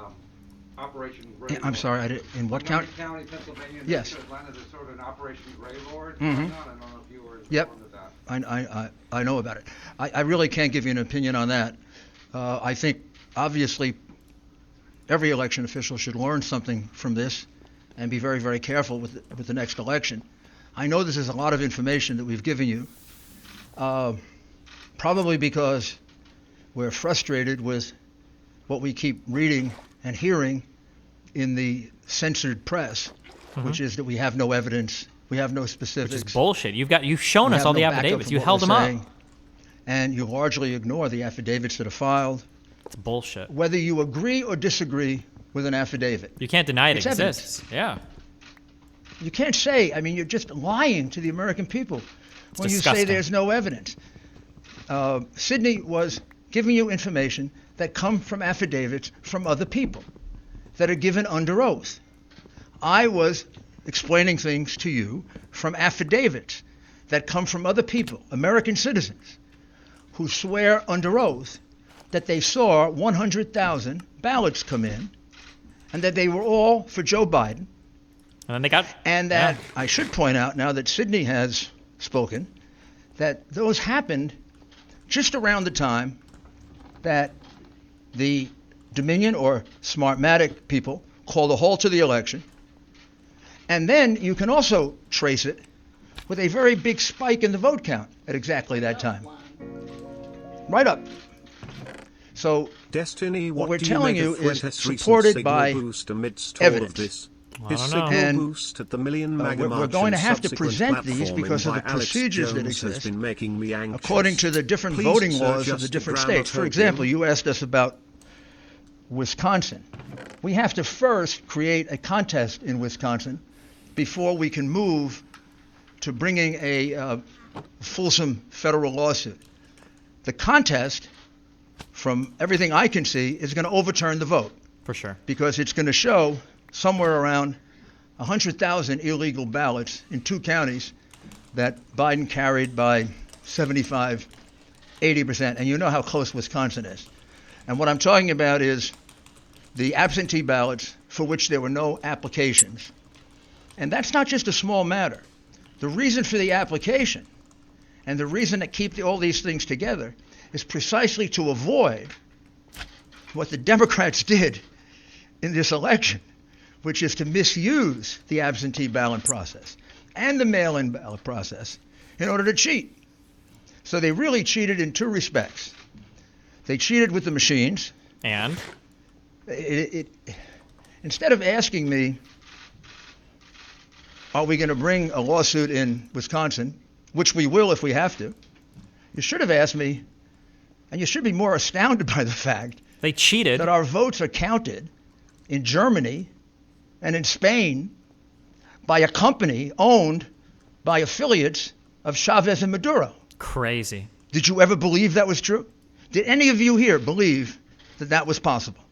Operation Gray I'm sorry, in what county? Montgomery County, Pennsylvania. Yes. Atlanta, there's sort of an Operation Gray Lord. Mm-hmm. I don't know if you were informed of that. I know about it. I really can't give you an opinion on that. I think, obviously, every election official should learn something from this and be very, very careful with the next election. I know this is a lot of information that we've given you, probably because we're frustrated with what we keep reading and hearing in the censored press, which is that we have no evidence, we have no specifics. Which is bullshit. You've shown us all the affidavits. You held them up. And you largely ignore the affidavits that are filed, It's bullshit. whether you agree or disagree with an affidavit. You can't deny it It's exists. Yeah. You can't say, I mean, you're just lying to the American people when you say disgusting. there's no evidence. Sidney was giving you information that come from affidavits from other people that are given under oath. I was explaining things to you from affidavits that come from other people, American citizens, who swear under oath that they saw 100,000 ballots come in and that they were all for Joe Biden. And then they got. And that I should point out, now that Sidney has spoken, that those happened just around the time that the Dominion or Smartmatic people called a halt to the election. And then you can also trace it with a very big spike in the vote count at exactly that time. Right up. So Destiny, what what we're do telling you you make of is Fuentes' recent supported signal by boost amidst all of evidence. this? I His don't signal know. And, boost at the Million MAGA we're March going to and have to subsequent present these platforming because of by the Alex procedures that Jones has exist been making me anxious. according to the different Please, voting sir, laws of just the a different gram states. of For example, opium. you asked us about Wisconsin. We have to first create a contest in Wisconsin before we can move to bringing a fulsome federal lawsuit. The contest, from everything I can see, is going to overturn the vote For sure. because it's going to show somewhere around 100,000 illegal ballots in 2 counties that Biden carried by 75, 80%. And you know how close Wisconsin is. And what I'm talking about is the absentee ballots for which there were no applications. And that's not just a small matter. The reason for the application and the reason to keep all these things together is precisely to avoid what the Democrats did in this election, which is to misuse the absentee ballot process and the mail-in ballot process in order to cheat. So they really cheated in 2 respects. They cheated with the machines. And Instead of asking me, are we going to bring a lawsuit in Wisconsin, which we will if we have to, you should have asked me, and you should be more astounded by the fact they cheated. that our votes are counted in Germany and in Spain by a company owned by affiliates of Chavez and Maduro. Crazy. Did you ever believe that was true? Did any of you here believe that that was possible?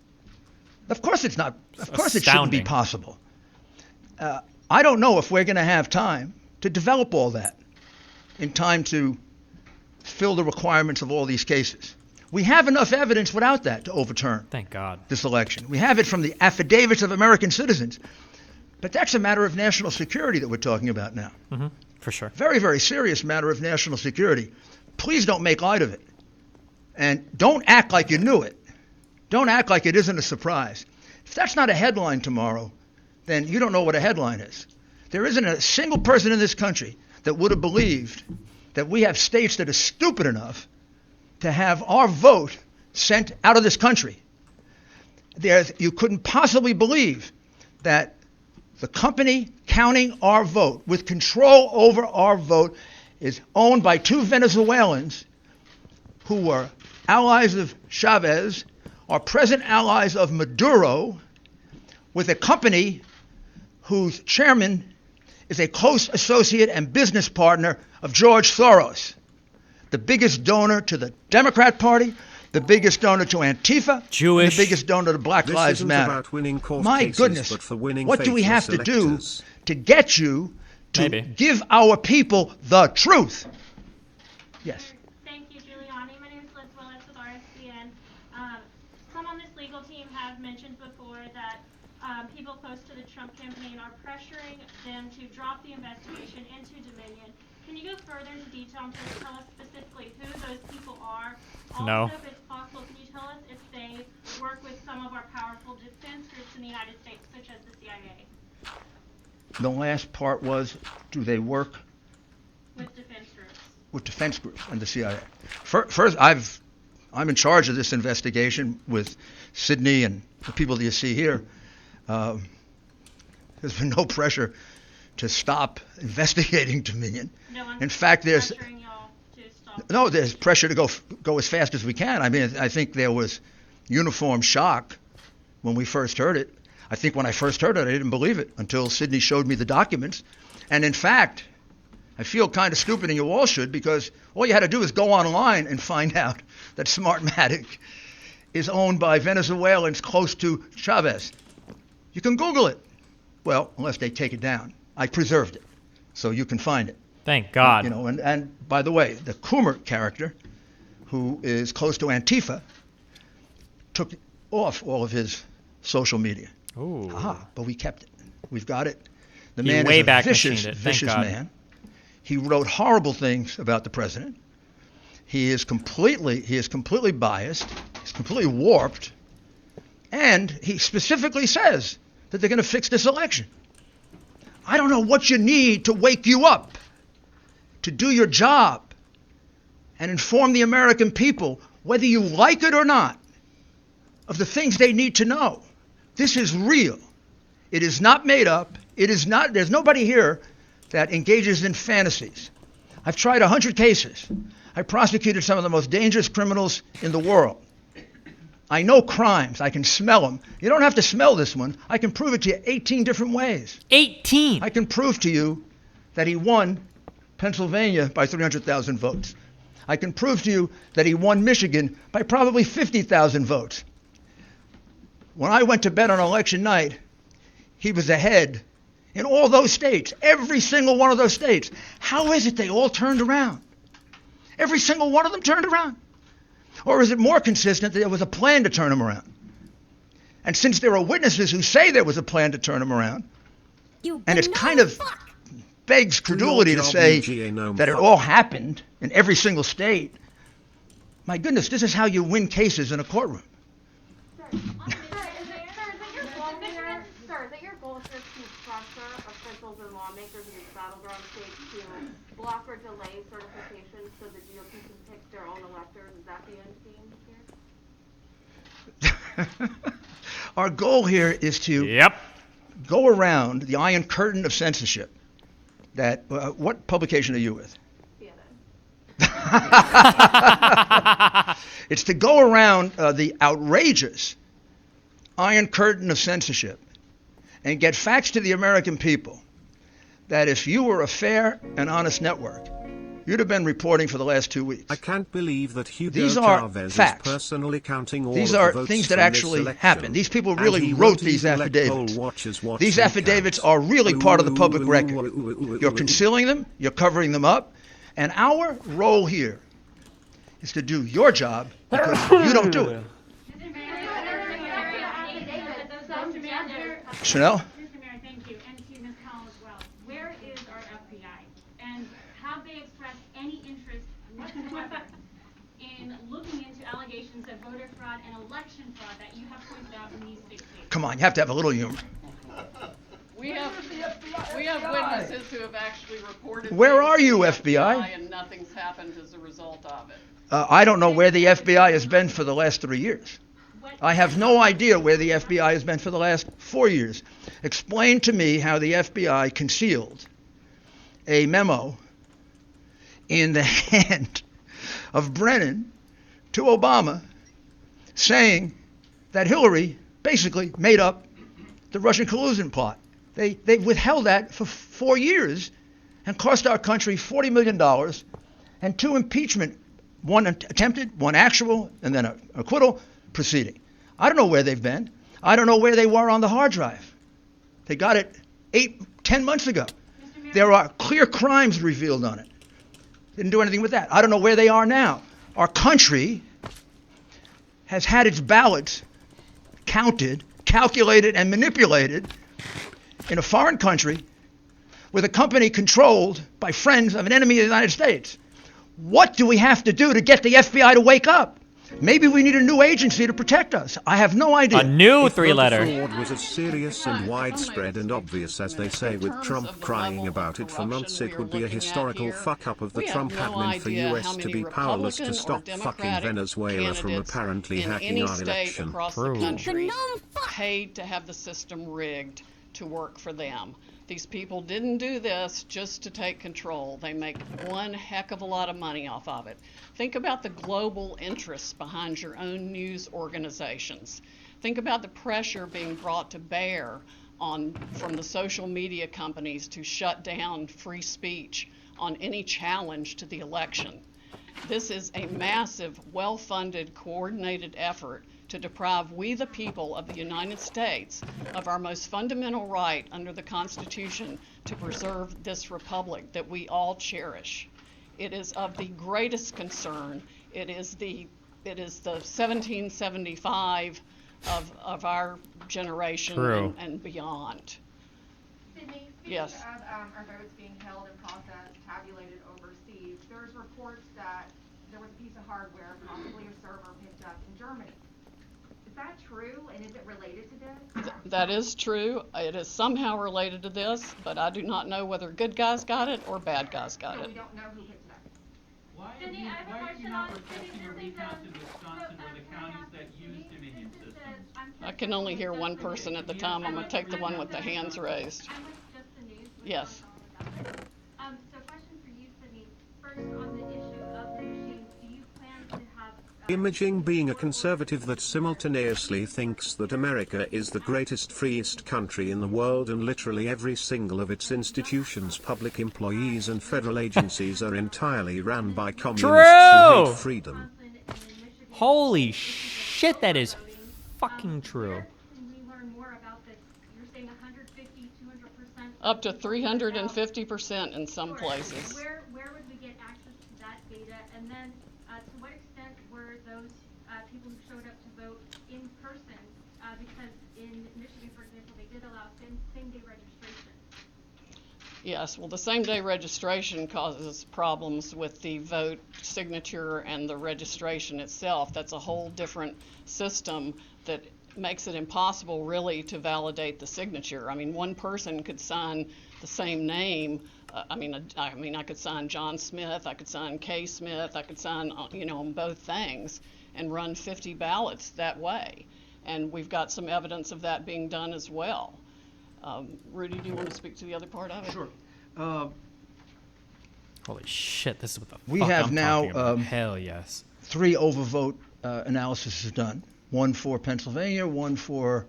Of course it's not. Of course it shouldn't be Astounding. possible. I don't know if we're going to have time to develop all that in time to fill the requirements of all these cases. We have enough evidence without that to overturn Thank God. this election. We have it from the affidavits of American citizens. But that's a matter of national security that we're talking about now. For sure. Very, very serious matter of national security. Please don't make light of it. And don't act like you knew it. Don't act like it isn't a surprise. If that's not a headline tomorrow, then you don't know what a headline is. There isn't a single person in this country that would have believed that we have states that are stupid enough to have our vote sent out of this country. You couldn't possibly believe that the company counting our vote, with control over our vote, is owned by 2 Venezuelans who were allies of Chavez, are present allies of Maduro, with a company whose chairman is a close associate and business partner of George Soros, the biggest donor to the Democrat Party, the biggest donor to Antifa, Jewish. and the biggest donor to Black This Lives isn't Matter. about winning court My cases, goodness, but for winning what do we have to faithless do electors. to get you to Maybe. give our people the truth? Yes. Thank you, Giuliani. My name is Liz Willis with RSCN. Some on this legal team have mentioned before that people close to the Trump campaign are pressuring them to drop the investigation into Dominion. Can you go further into detail and tell us specifically who those people are? No. Also, if it's possible, can you tell us if they work with some of our powerful defense groups in the United States, such as the CIA? The last part was, do they work With defense groups. with defense groups and the CIA? First, I'm in charge of this investigation with Sidney and the people that you see here. There's been no pressure to stop investigating Dominion. No one's In fact, there's pressuring y'all to stop. no, there's pressure to go as fast as we can. I mean, I think there was uniform shock when we first heard it. I think when I first heard it, I didn't believe it until Sidney showed me the documents. And in fact, I feel kind of stupid, and you all should, because all you had to do is go online and find out that Smartmatic is owned by Venezuelans close to Chavez. You can Google it. Well, unless they take it down. I preserved it, so you can find it. Thank God. You know, and by the way, the Coomer character, who is close to Antifa, took off all of his social media. Ooh. Aha, but we kept it. We've got it. The He man way is a back vicious, machined it. Thank vicious God. man. He wrote horrible things about the president. He is completely biased. He's completely warped. And he specifically says that they're going to fix this election. I don't know what you need to wake you up to do your job and inform the American people, whether you like it or not, of the things they need to know. This is real. It is not made up. It is not. There's nobody here that engages in fantasies. I've tried 100 cases. I prosecuted some of the most dangerous criminals in the world. I know crimes. I can smell them. You don't have to smell this one. I can prove it to you 18 different ways. 18. I can prove to you that he won Pennsylvania by 300,000 votes. I can prove to you that he won Michigan by probably 50,000 votes. When I went to bed on election night, he was ahead in all those states, every single one of those states. How is it they all turned around? Every single one of them turned around? Or is it more consistent that there was a plan to turn them around? And since there are witnesses who say there was a plan to turn them around, and it's kind of begs credulity to say that it all happened in every single state, my goodness, this is how you win cases in a courtroom. Sir, is it your goal here to pressure officials and lawmakers in these battleground states to block or delay certification so the GOP can pick their own electors? Is that the end game here? Our goal here is to go around the iron curtain of censorship. That what publication are you with? It's to go around the outrageous iron curtain of censorship and get facts to the American people that if you were a fair and honest network, you'd have been reporting for the last 2 weeks. I can't believe that Hugo These are Chavez facts. is personally counting all These of are the votes things that from this actually election. happened. These people And really he wrote won't these even let affidavits. poll watchers watch These them affidavits count. are really part of the public record. You're concealing them, you're covering them up, and our role here is to do your job because you don't do it. Chanel? Mr. Mayor, thank you, and to Ms. Powell as well. Where is our FBI? And have they expressed any interest whatsoever in looking into allegations of voter fraud and election fraud that you have pointed out in these 6 states? Come on, you have to have a little humor. We have witnesses who have actually reported. Where things are to you, the FBI? And nothing's happened as a result of it. I don't know where the FBI has been for the last 3 years. I have no idea where the FBI has been for the last 4 years. Explain to me how the FBI concealed a memo in the hand of Brennan to Obama saying that Hillary basically made up the Russian collusion plot. They withheld that for 4 years and cost our country $40 million and 2 impeachment, one attempted, one actual, and then an acquittal proceeding. I don't know where they've been. I don't know where they were on the hard drive. They got it 10 months ago. There are clear crimes revealed on it. Didn't do anything with that. I don't know where they are now. Our country has had its ballots counted, calculated, and manipulated in a foreign country with a company controlled by friends of an enemy of the United States. What do we have to do to get the FBI to wake up? Maybe we need a new agency to protect us. I have no idea. A new If voter three-letter. fraud was as serious and widespread and obvious as they say, with Trump crying about it for months, it would be a historical fuck-up of the Trump admin for US to be powerless to stop fucking Venezuela from apparently hacking our election. Across the country paid to have the system rigged to work for them. These people didn't do this just to take control. They make one heck of a lot of money off of it. Think about the global interests behind your own news organizations. Think about the pressure being brought to bear from the social media companies to shut down free speech on any challenge to the election. This is a massive, well-funded, coordinated effort to deprive we the people of the United States of our most fundamental right under the Constitution to preserve this republic that we all cherish. It is of the greatest concern. It is the 1775 of our generation and beyond. Sidney, speaking Yes. of our votes being held and processed, tabulated overseas, there's reports that there was a piece of hardware, possibly a server, picked up in Germany. Is that true, and is it related to this? That is true. It is somehow related to this, but I do not know whether good guys got it or bad guys got So it. we don't know who picked it up. Why Sydney, I have a are you question not on requesting a recount in Wisconsin or the counties that use Dominion systems? I can only hear one person at the time. I'm going to take the one with the hands raised. I'm with Just the News. Yes. So question for you, Sydney. First, on the issue of the machines, do you plan to have... Imaging being a conservative that simultaneously thinks that America is the greatest freest country in the world and literally every single of its institutions, public employees and federal agencies are entirely ran by communists who hate freedom. Holy shit, that is fucking true. Can we learn more about this? You're saying 150, 200%? Up to 350% in some places. Where would we get access to that data? And then to what extent were those people who showed up to vote in person? Because in Michigan, for example, they did allow same-day registration. Yes, well, the same-day registration causes problems with the vote signature and the registration itself. That's a whole different system that makes it impossible, really, to validate the signature. I mean, one person could sign the same name. I could sign John Smith, I could sign Kay Smith, I could sign, on both things and run 50 ballots that way. And we've got some evidence of that being done as well. Rudy, do you want to speak to the other part of it? Sure. Holy shit, this is what the We fuck have I'm now, talking about. Hell yes. 3 overvote analyses done. One for Pennsylvania, one for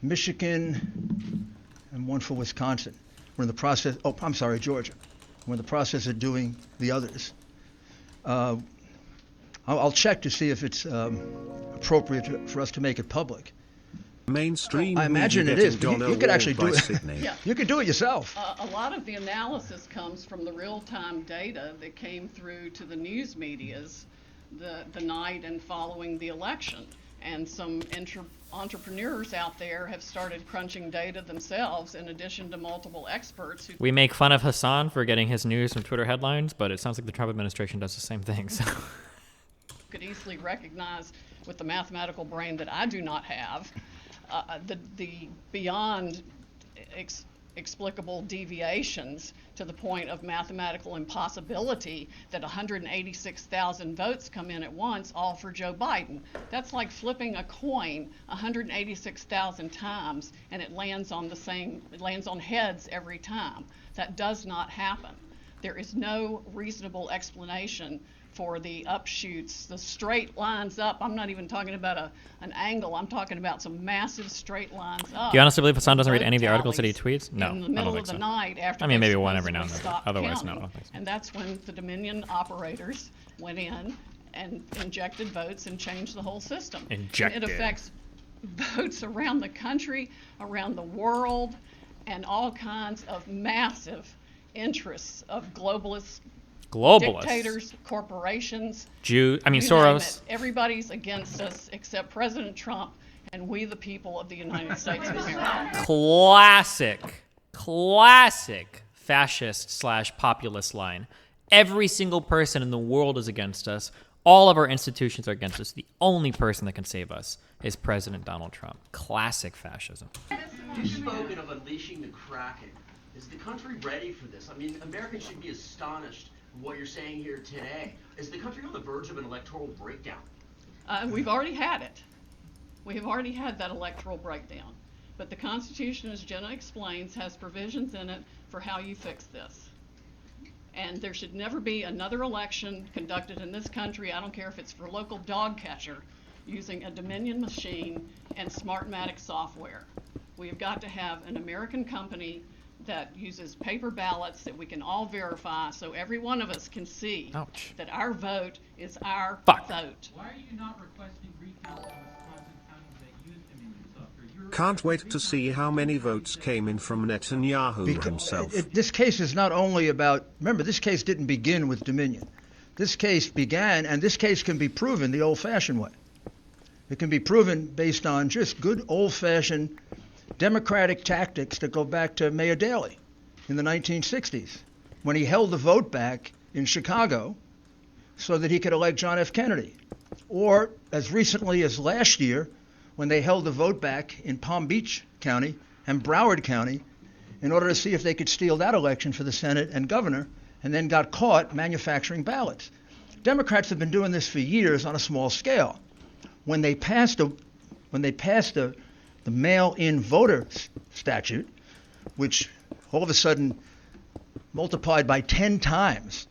Michigan, and one for Wisconsin. We're in the process, Georgia. We're in the process of doing the others. I'll check to see if it's appropriate for us to make it public. Mainstream I imagine media it is. getting You could actually do it. Sydney. Yeah. You could do it yourself. A lot of the analysis comes from the real-time data that came through to the news medias the night and following the election. And some entrepreneurs out there have started crunching data themselves in addition to multiple experts who... We make fun of Hassan for getting his news from Twitter headlines, but it sounds like the Trump administration does the same thing. So. could easily recognize with the mathematical brain that I do not have, the beyond explicable deviations to the point of mathematical impossibility that 186,000 votes come in at once, all for Joe Biden. That's like flipping a coin 186,000 times and it lands on heads every time. That does not happen. There is no reasonable explanation for the upshoots, the straight lines up. I'm not even talking about an angle. I'm talking about some massive straight lines up. Do you honestly believe Hassan doesn't read any of the articles that he tweets? No, in the I don't middle think of the so. night after maybe they one every now and then. stopped Otherwise, no, I counting. don't think so. And that's when the Dominion operators went in and injected votes and changed the whole system. Injected. And it affects votes around the country, around the world, and all kinds of massive interests of globalists, dictators, corporations. You name it. Soros. Everybody's against us except President Trump and we the people of the United States of America. Classic fascist/populist line. Every single person in the world is against us. All of our institutions are against us. The only person that can save us is President Donald Trump. Classic fascism. You've spoken of unleashing the Kraken. Is the country ready for this? I mean, Americans should be astonished at what you're saying here today. Is the country on the verge of an electoral breakdown? We've already had it. We have already had that electoral breakdown. But the Constitution, as Jenna explains, has provisions in it for how you fix this. And there should never be another election conducted in this country, I don't care if it's for local dog catcher, using a Dominion machine and Smartmatic software. We have got to have an American company that uses paper ballots that we can all verify so every one of us can see that our vote is our vote. Why are you not requesting recounts in Wisconsin counties that use Dominion software? Can't wait to see how many votes came in from Netanyahu himself. This case is not only about, remember, this case didn't begin with Dominion. This case began, and this case can be proven the old-fashioned way. It can be proven based on just good old-fashioned Democratic tactics that go back to Mayor Daley in the 1960s, when he held the vote back in Chicago so that he could elect John F. Kennedy. Or as recently as last year, when they held the vote back in Palm Beach County and Broward County in order to see if they could steal that election for the Senate and governor, and then got caught manufacturing ballots. Democrats have been doing this for years on a small scale. When they passed the mail-in voter statute, which all of a sudden multiplied by 10 times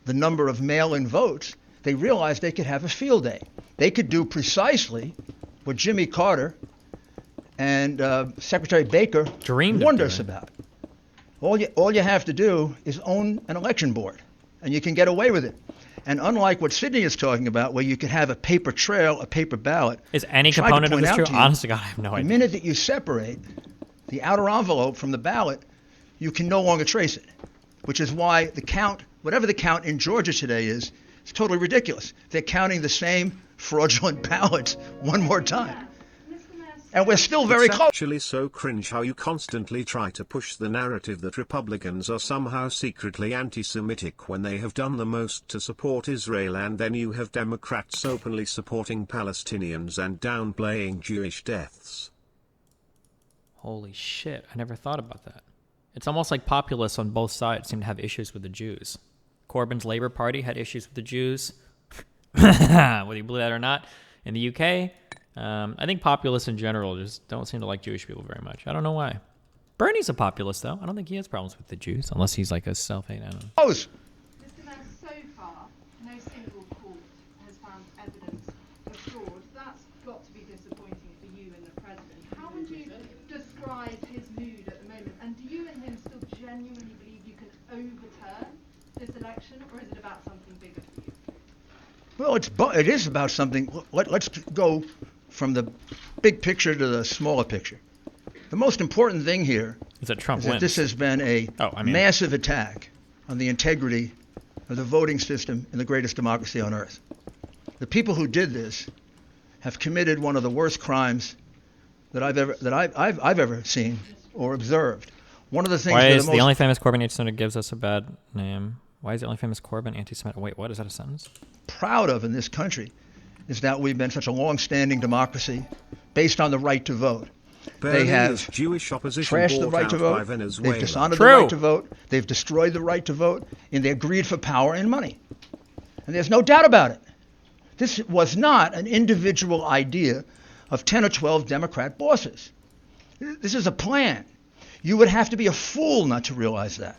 the number of mail-in votes, they realized they could have a field day. They could do precisely what Jimmy Carter and Secretary Baker warned us about. All you have to do is own an election board, and you can get away with it. And unlike what Sidney is talking about, where you could have a paper trail, a paper ballot. Is any component of this true? Honest to God, I have no idea. The minute that you separate the outer envelope from the ballot, you can no longer trace it, which is why the count, whatever the count in Georgia today is, it's totally ridiculous. They're counting the same fraudulent ballots one more time. And we're still very close. It's actually so cringe how you constantly try to push the narrative that Republicans are somehow secretly anti-Semitic when they have done the most to support Israel, and then you have Democrats openly supporting Palestinians and downplaying Jewish deaths. Holy shit, I never thought about that. It's almost like populists on both sides seem to have issues with the Jews. Corbyn's Labour Party had issues with the Jews, whether you believe that or not. In the UK, I think populists in general just don't seem to like Jewish people very much. I don't know why. Bernie's a populist, though. I don't think he has problems with the Jews, unless he's like a self-hate. I don't know. Mr. Mayor, so far, no single court has found evidence of fraud. That's got to be disappointing for you and the president. How would you describe his mood at the moment? And do you and him still genuinely believe you can overturn this election, or is it about something bigger for you? Well, it is about something. Let's go from the big picture to the smaller picture. The most important thing here is that Trump is that wins. this has been a massive attack on the integrity of the voting system in the greatest democracy on earth. The people who did this have committed one of the worst crimes that I've ever seen or observed. One of the things. Why is the only famous Corbyn anti-Semitic gives us a bad name? Why is the only famous Corbyn anti-Semitic? Wait, what is that, a sentence? Proud of in this country is that we've been such a long-standing democracy based on the right to vote. They have Jewish opposition trashed the right to vote. They've dishonored the right to vote. They've destroyed the right to vote in their greed for power and money. And there's no doubt about it. This was not an individual idea of 10 or 12 Democrat bosses. This is a plan. You would have to be a fool not to realize that.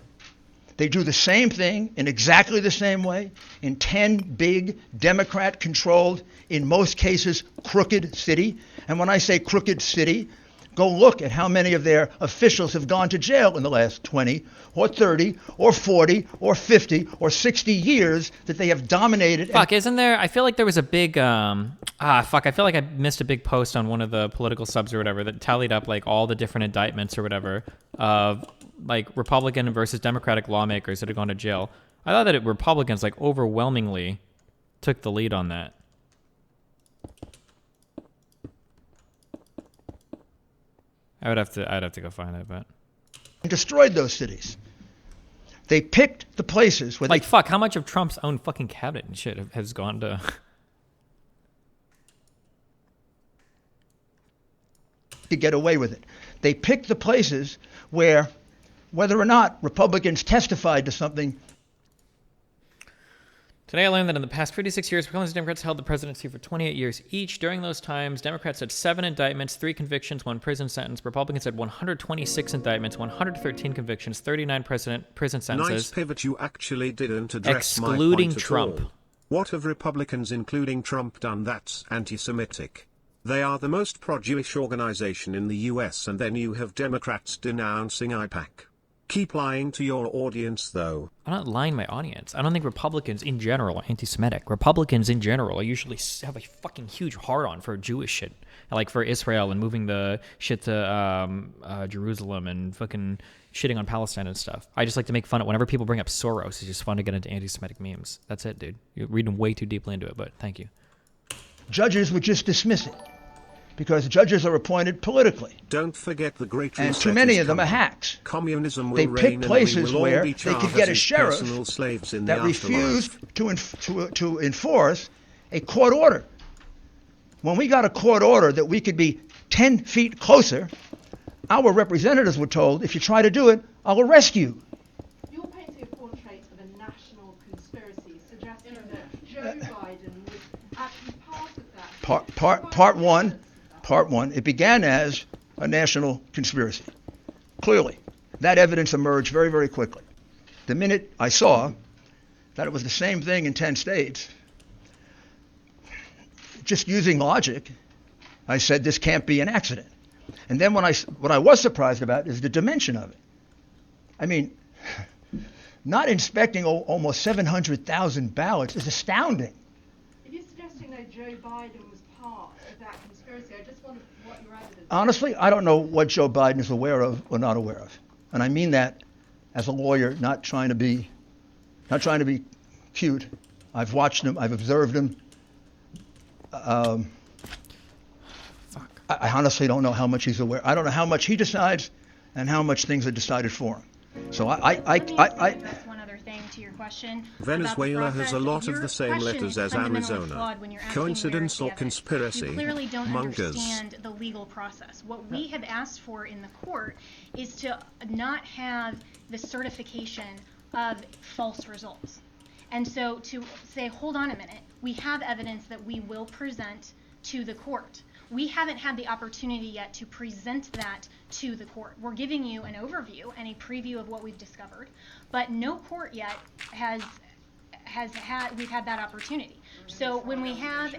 They do the same thing in exactly the same way in 10 big Democrat-controlled, in most cases, crooked city. And when I say crooked city, go look at how many of their officials have gone to jail in the last 20 or 30 or 40 or 50 or 60 years that they have dominated. Isn't there? I feel like there was a big, I feel like I missed a big post on one of the political subs or whatever that tallied up like all the different indictments or whatever of like Republican versus Democratic lawmakers that had gone to jail. I thought that Republicans like overwhelmingly took the lead on that. I'd have to go find it, but destroyed those cities. They picked the places where how much of Trump's own fucking cabinet and shit has gone to get away with it. They picked the places where, whether or not Republicans testified to something. Today I learned that in the past 56 years, Republicans and Democrats held the presidency for 28 years each. During those times, Democrats had 7 indictments, 3 convictions, 1 prison sentence. Republicans had 126 indictments, 113 convictions, 39 prison sentences. Nice pivot. You actually didn't address excluding my point Trump. at all. What have Republicans, including Trump, done that's anti-Semitic? They are the most pro-Jewish organization in the US, and then you have Democrats denouncing IPAC. Keep lying to your audience, though. I'm not lying to my audience. I don't think Republicans in general are anti-Semitic. Republicans in general usually have a fucking huge hard-on for Jewish shit. Like for Israel and moving the shit to Jerusalem and fucking shitting on Palestine and stuff. I just like to make fun of whenever people bring up Soros. It's just fun to get into anti-Semitic memes. That's it, dude. You're reading way too deeply into it, but thank you. Judges would just dismiss it because judges are appointed politically. Don't forget the Great And Reset too many is of them are coming. hacks. Communism will They reign, pick and we places will all where be they could Chavez's get a sheriff personal slaves in that the refused afterlife. to enforce a court order. When we got a court order that we could be 10 feet closer, our representatives were told, if you try to do it, I'll arrest you. You're painting a portrait of a national conspiracy, suggesting that Joe Biden was actually part of that. Part one, it began as a national conspiracy. Clearly, that evidence emerged very, very quickly. The minute I saw that it was the same thing in 10 states, just using logic, I said this can't be an accident. And then what I was surprised about is the dimension of it. I mean, not inspecting almost 700,000 ballots is astounding. If you're suggesting that Joe Biden was part of that conspiracy, I just wonder what your evidence is. Honestly, I don't know what Joe Biden is aware of or not aware of. And I mean that as a lawyer, not trying to be cute. I've watched him, I've observed him. I honestly don't know how much he's aware. I don't know how much he decides and how much things are decided for him. So Let me address one other thing to your question. Venezuela has a lot of the same letters as Arizona. Coincidence or conspiracy? You clearly don't Mongers. understand the legal process. What we have asked for in the court is to not have the certification of false results. And so to say, hold on a minute, we have evidence that we will present to the court. We haven't had the opportunity yet to present that to the court. We're giving you an overview and a preview of what we've discovered, but no court yet we've had that opportunity. So when we have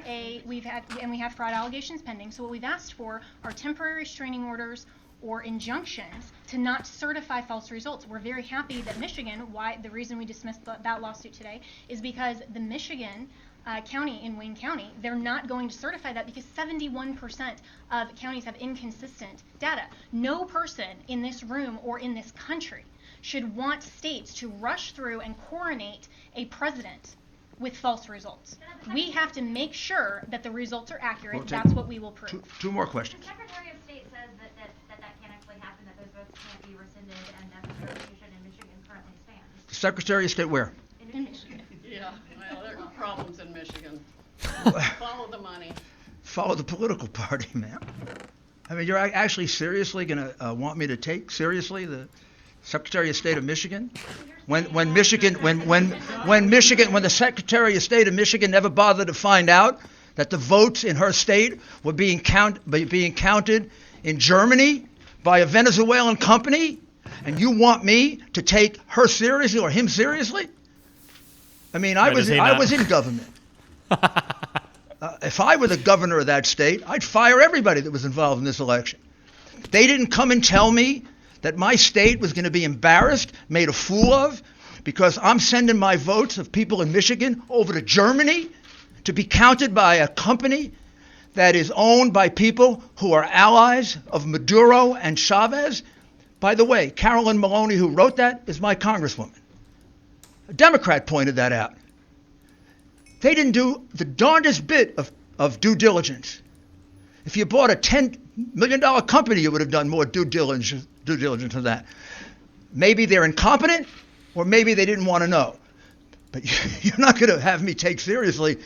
we have fraud allegations pending, so what we've asked for are temporary restraining orders or injunctions to not certify false results. We're very happy that Michigan, the reason we dismissed that lawsuit today is because the Michigan county in Wayne County, they're not going to certify that because 71% of counties have inconsistent data. No person in this room or in this country should want states to rush through and coronate a president with false results. We have to make sure that the results are accurate. That's what we will prove. Two more questions. The Secretary of State says that can't actually happen, that those votes can't be rescinded, and that the certification in Michigan currently stands. Secretary of State where? In Michigan. Yeah, well, there are problems in Michigan. Follow the money. Follow the political party, man. I mean, you're actually seriously going to want me to take seriously the Secretary of State of Michigan? When the Secretary of State of Michigan never bothered to find out that the votes in her state were being counted in Germany by a Venezuelan company, and you want me to take her seriously or him seriously? I mean, I was in government. If I were the governor of that state, I'd fire everybody that was involved in this election. They didn't come and tell me that my state was going to be embarrassed, made a fool of, because I'm sending my votes of people in Michigan over to Germany to be counted by a company that is owned by people who are allies of Maduro and Chavez. By the way, Carolyn Maloney, who wrote that, is my congresswoman. A Democrat pointed that out. They didn't do the darndest bit of due diligence. If you bought a $10 million company, you would have done more due diligence than that. Maybe they're incompetent, or maybe they didn't want to know. But you're not going to have me take seriously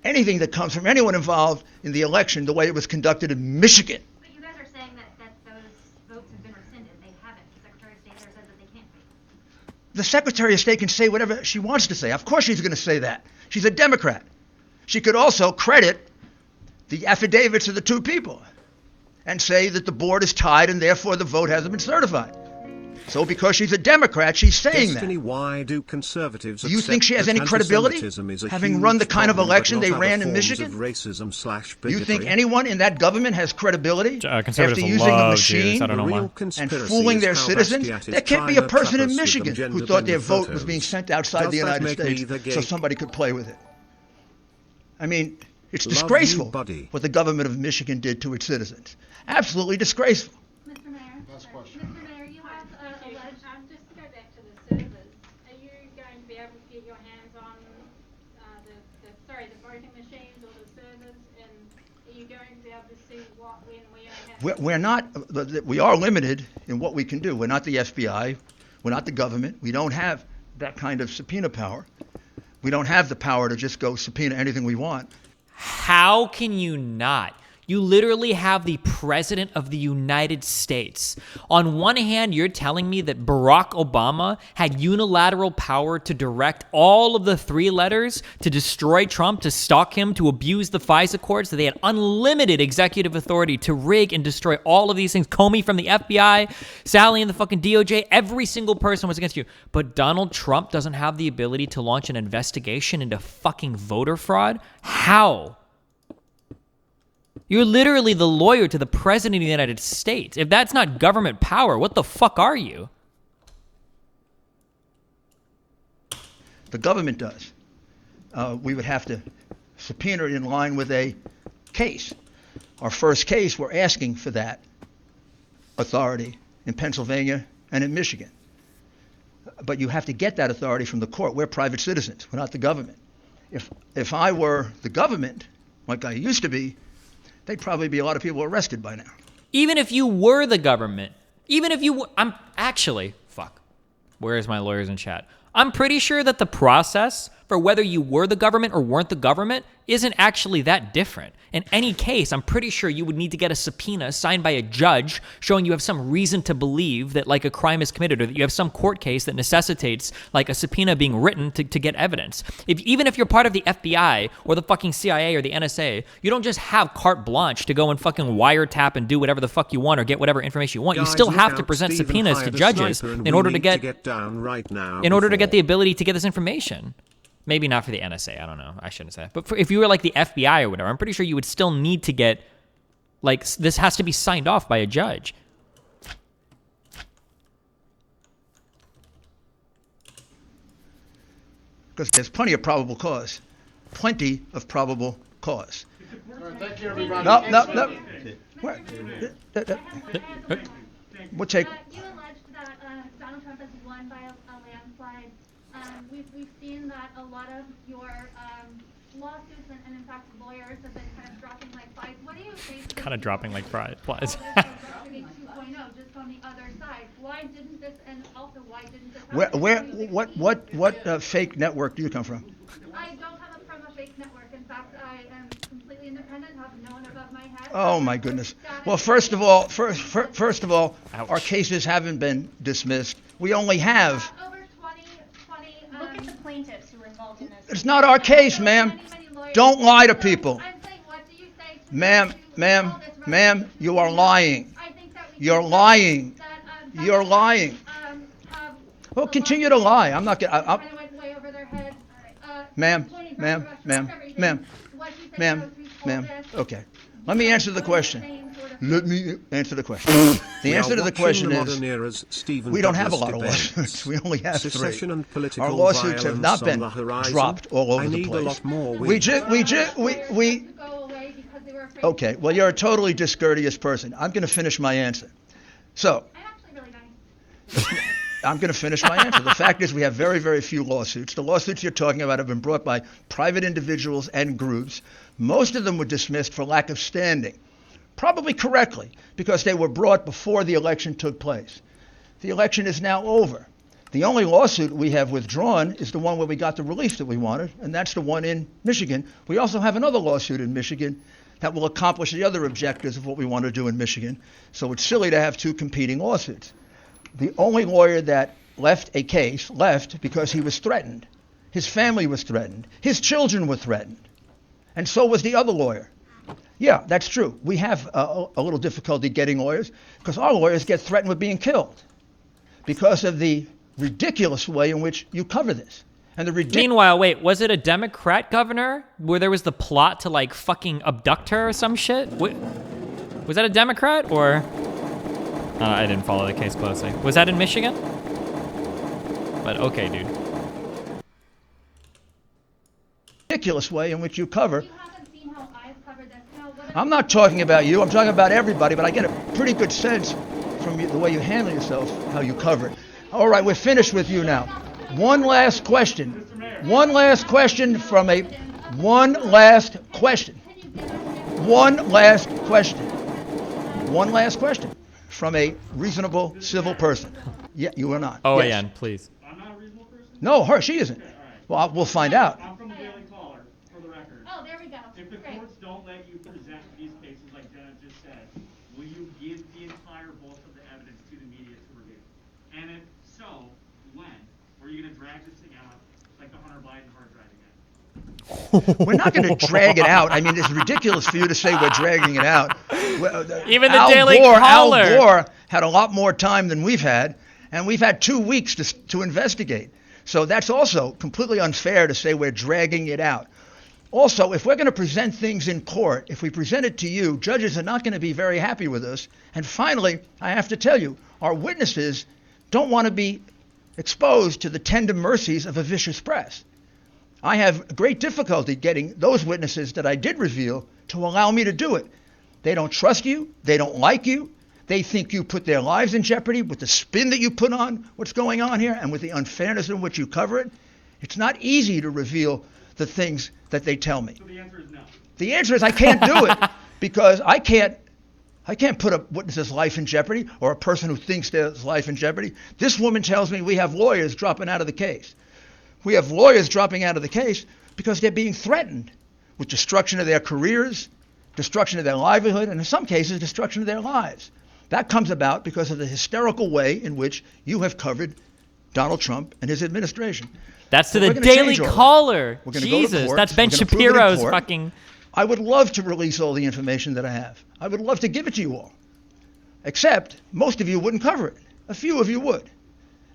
anything that comes from anyone involved in the election the way it was conducted in Michigan. But you guys are saying that those votes have been rescinded. They haven't. The Secretary of State there says that they can't be. The Secretary of State can say whatever she wants to say. Of course she's going to say that. She's a Democrat. She could also credit the affidavits of the two people and say that the board is tied and therefore the vote hasn't been certified. So because she's a Democrat, she's saying Destiny, that. why do conservatives Do you think she has any credibility, having run the kind of election they ran in Michigan? Do you think anyone in that government has credibility after using a machine and fooling their citizens? There can't be a person in Michigan who thought their vote was being sent outside the United States so somebody could play with it. I mean, it's disgraceful what the government of Michigan did to its citizens. Absolutely disgraceful. Mr. Mayor. Last question. Mr. Mayor, you have alleged, just to go back to the servers, are you going to be able to get your hands on the voting machines or the servers, and are you going to be able to see what, when, where, We're not, we are limited in what we can do. We're not the FBI. We're not the government. We don't have that kind of subpoena power. We don't have the power to just go subpoena anything we want. How can you not? You literally have the President of the United States. On one hand, you're telling me that Barack Obama had unilateral power to direct all of the three letters to destroy Trump, to stalk him, to abuse the FISA courts, that they had unlimited executive authority to rig and destroy all of these things. Comey from the FBI, Sally in the fucking DOJ, every single person was against you. But Donald Trump doesn't have the ability to launch an investigation into fucking voter fraud? How? You're literally the lawyer to the President of the United States. If that's not government power, what the fuck are you? The government does. We would have to subpoena it in line with a case. Our first case, we're asking for that authority in Pennsylvania and in Michigan. But you have to get that authority from the court. We're private citizens. We're not the government. If I were the government, like I used to be, there'd probably be a lot of people arrested by now. Even if you were the government, where's my lawyers in chat? I'm pretty sure that the process for whether you were the government or weren't the government isn't actually that different. In any case, I'm pretty sure you would need to get a subpoena signed by a judge showing you have some reason to believe that like a crime is committed, or that you have some court case that necessitates like a subpoena being written to get evidence. Even if you're part of the FBI or the fucking CIA or the NSA, you don't just have carte blanche to go and fucking wiretap and do whatever the fuck you want or get whatever information you want. You still have to present subpoenas to judges in order to get the ability to get this information. Maybe not for the NSA. I don't know. I shouldn't say that. But if you were like the FBI or whatever, I'm pretty sure you would still need to get, like, this has to be signed off by a judge. Because there's plenty of probable cause. Plenty of probable cause. Thank you, everybody. No. We'll take... You alleged that Donald Trump has won by a landslide. We've seen that a lot of your lawsuits and in fact lawyers have been kind of dropping like flies. What do you think? Kind of dropping like flies. 2.0, just on the other side. Why didn't this, and also why didn't this happen? What fake network do you come from? I don't come from a fake network. In fact, I am completely independent, have no one above my head. Oh my goodness. Well, first of all, our cases haven't been dismissed. We only have... Look at the plaintiffs who were involved in this. It's not our case, ma'am. Don't lie to people. Ma'am, you are lying. You're lying. You're lying. Well, continue to lie. I'm not going to... Ma'am. Okay. Let me answer the question. The answer to the question is, we don't have a lot of lawsuits. We only have 3. Our lawsuits have not been dropped all over the place. Okay, well, you're a totally discourteous person. I'm going to finish my answer. So, I'm going to finish my answer. The fact is we have very, very few lawsuits. The lawsuits you're talking about have been brought by private individuals and groups. Most of them were dismissed for lack of standing. Probably correctly, because they were brought before the election took place. The election is now over. The only lawsuit we have withdrawn is the one where we got the relief that we wanted, and that's the one in Michigan. We also have another lawsuit in Michigan that will accomplish the other objectives of what we want to do in Michigan. So it's silly to have 2 competing lawsuits. The only lawyer that left a case left because he was threatened. His family was threatened. His children were threatened. And so was the other lawyer. Yeah, that's true. We have a little difficulty getting lawyers because our lawyers get threatened with being killed because of the ridiculous way in which you cover this. And the Meanwhile, wait, was it a Democrat governor where there was the plot to like fucking abduct her or some shit? Was that a Democrat or? I didn't follow the case closely. Was that in Michigan? But okay, dude. Ridiculous way in which you cover. I'm not talking about you. I'm talking about everybody, but I get a pretty good sense from the way you handle yourself, how you cover it. All right, we're finished with you now. One last question. One last question from a... One last question. One last question. One last question from a reasonable civil person. Yeah, you are not. Oh, yes. Ian, please. I'm not a reasonable person? No, her, she isn't. Okay, all right. Well, we'll find out. I'm from the Daily Caller, for the record. Oh, there we go. If the Great. courts don't let you present these cases like Jenna just said, will you give the entire bulk of the evidence to the media to review? And if so, when? Or are you going to drag this thing out like the Hunter Biden hard drive again? We're not going to drag it out. I mean, it's ridiculous for you to say we're dragging it out. Even the Daily Caller. Al Gore had a lot more time than we've had, and we've had 2 weeks to investigate. So that's also completely unfair to say we're dragging it out. Also, if we're going to present things in court, if we present it to you, judges are not going to be very happy with us. And finally, I have to tell you, our witnesses don't want to be exposed to the tender mercies of a vicious press. I have great difficulty getting those witnesses that I did reveal to allow me to do it. They don't trust you. They don't like you. They think you put their lives in jeopardy with the spin that you put on what's going on here and with the unfairness in which you cover it. It's not easy to reveal the things that they tell me. So the answer is no. The answer is I can't do it because I can't put a witness's life in jeopardy or a person who thinks their life in jeopardy. This woman tells me we have lawyers dropping out of the case. We have lawyers dropping out of the case because they're being threatened with destruction of their careers, destruction of their livelihood, and in some cases, destruction of their lives. That comes about because of the hysterical way in which you have covered Donald Trump and his administration. That's to But the Daily Caller. We're going to go to Jesus, court. that's Ben We're gonna prove it in Shapiro's court. fucking... I would love to release all the information that I have. I would love to give it to you all. Except most of you wouldn't cover it. A few of you would.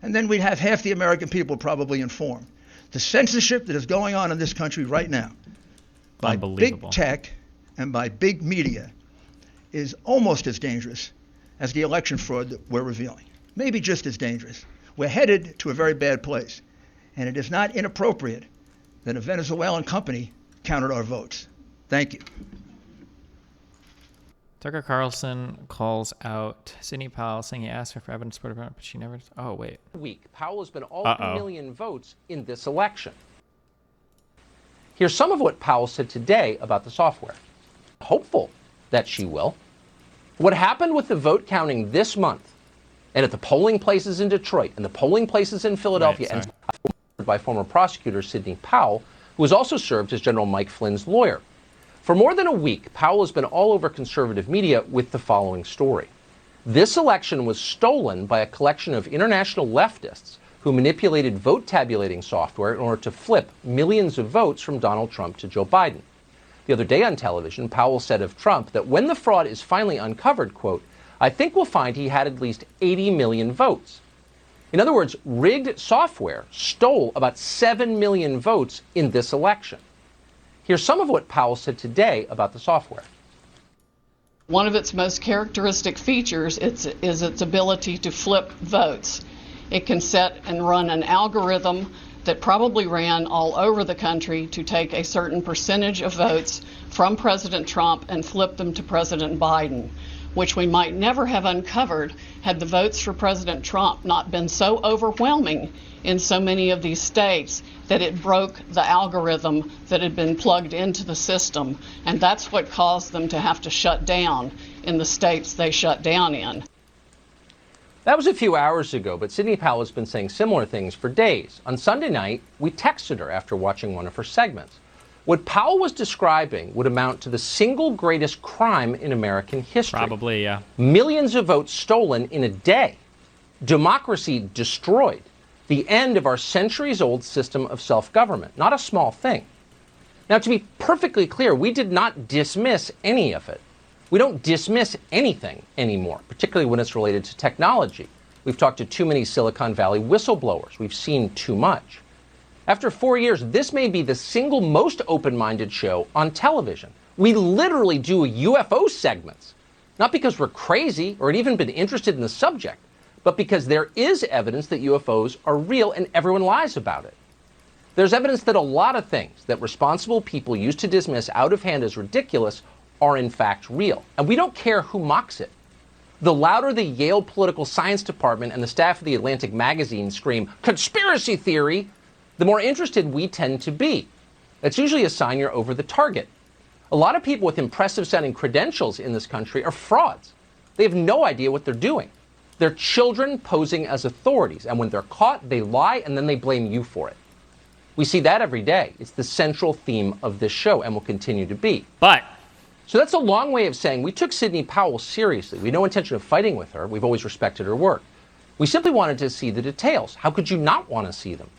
And then we'd have half the American people probably informed. The censorship that is going on in this country right now by big tech and by big media is almost as dangerous as the election fraud that we're revealing. Maybe just as dangerous. We're headed to a very bad place. And it is not inappropriate that a Venezuelan company counted our votes. Thank you. Tucker Carlson calls out Sidney Powell, saying he asked her for evidence, but she never... Oh, wait. Week, Powell has been all of 1 million votes in this election. Here's some of what Powell said today about the software. Hopeful that she will. What happened with the vote counting this month and at the polling places in Detroit and the polling places in Philadelphia and by former prosecutor Sidney Powell, who has also served as General Mike Flynn's lawyer. For more than a week, Powell has been all over conservative media with the following story. This election was stolen by a collection of international leftists who manipulated vote tabulating software in order to flip millions of votes from Donald Trump to Joe Biden. The other day on television, Powell said of Trump that when the fraud is finally uncovered, quote, I think we'll find he had at least 80 million votes. In other words, rigged software stole about 7 million votes in this election. Here's some of what Powell said today about the software. One of its most characteristic features is its ability to flip votes. It can set and run an algorithm that probably ran all over the country to take a certain percentage of votes from President Trump and flip them to President Biden, which we might never have uncovered had the votes for President Trump not been so overwhelming in so many of these states that it broke the algorithm that had been plugged into the system. And that's what caused them to have to shut down in the states they shut down in. That was a few hours ago, but Sidney Powell has been saying similar things for days. On Sunday night, we texted her after watching one of her segments. What Powell was describing would amount to the single greatest crime in American history. Probably, yeah. Millions of votes stolen in a day. Democracy destroyed. the end of our centuries-old system of self-government. Not a small thing. Now, to be perfectly clear, we did not dismiss any of it. We don't dismiss anything anymore, particularly when it's related to technology. We've talked to too many Silicon Valley whistleblowers. We've seen too much. After 4 years, this may be the single most open-minded show on television. We literally do UFO segments, not because we're crazy or had even been interested in the subject, but because there is evidence that UFOs are real and everyone lies about it. There's evidence that a lot of things that responsible people used to dismiss out of hand as ridiculous are in fact real. And we don't care who mocks it. The louder the Yale Political Science Department and the staff of the Atlantic magazine scream, "conspiracy theory," the more interested we tend to be. That's usually a sign you're over the target. A lot of people with impressive sounding credentials in this country are frauds. They have no idea what they're doing. They're children posing as authorities, and when they're caught, they lie and then they blame you for it. We see that every day. It's the central theme of this show and will continue to be. So that's a long way of saying we took Sidney Powell seriously. We had no intention of fighting with her. We've always respected her work. We simply wanted to see the details. How could you not want to see them?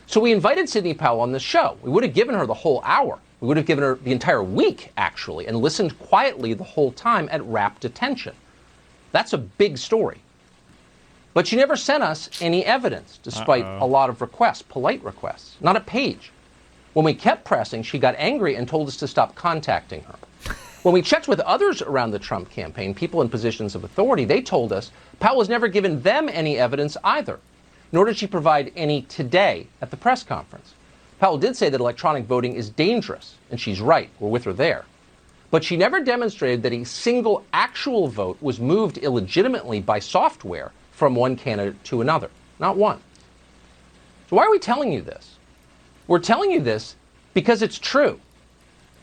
So we invited Sidney Powell on the show. We would have given her the whole hour. We would have given her the entire week, actually, and listened quietly the whole time at rapt attention. That's a big story. But she never sent us any evidence, despite a lot of requests, polite requests. Not a page. When we kept pressing, she got angry and told us to stop contacting her. When we checked with others around the Trump campaign, people in positions of authority, they told us Powell has never given them any evidence either, nor did she provide any today at the press conference. Powell did say that electronic voting is dangerous, and she's right. We're with her there. But she never demonstrated that a single actual vote was moved illegitimately by software from one candidate to another. Not one. So why are we telling you this? We're telling you this because it's true.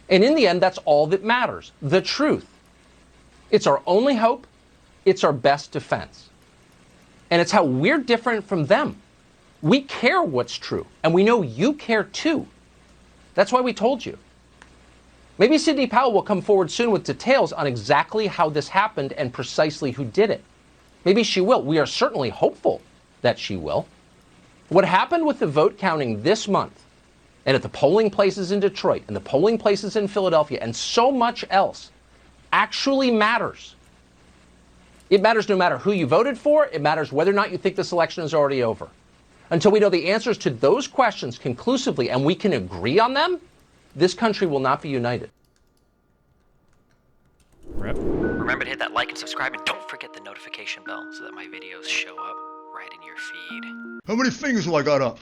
And in the end, that's all that matters, the truth. It's our only hope. It's our best defense. And it's how we're different from them. We care what's true, and we know you care too. That's why we told you. Maybe Sidney Powell will come forward soon with details on exactly how this happened and precisely who did it. Maybe she will. We are certainly hopeful that she will. What happened with the vote counting this month, and at the polling places in Detroit, and the polling places in Philadelphia, and so much else, actually matters. It matters no matter who you voted for. It matters whether or not you think this election is already over. Until we know the answers to those questions conclusively and we can agree on them, this country will not be united. Remember to hit that like and subscribe, and don't forget the notification bell so that my videos show up right in your feed. How many fingers do I got up?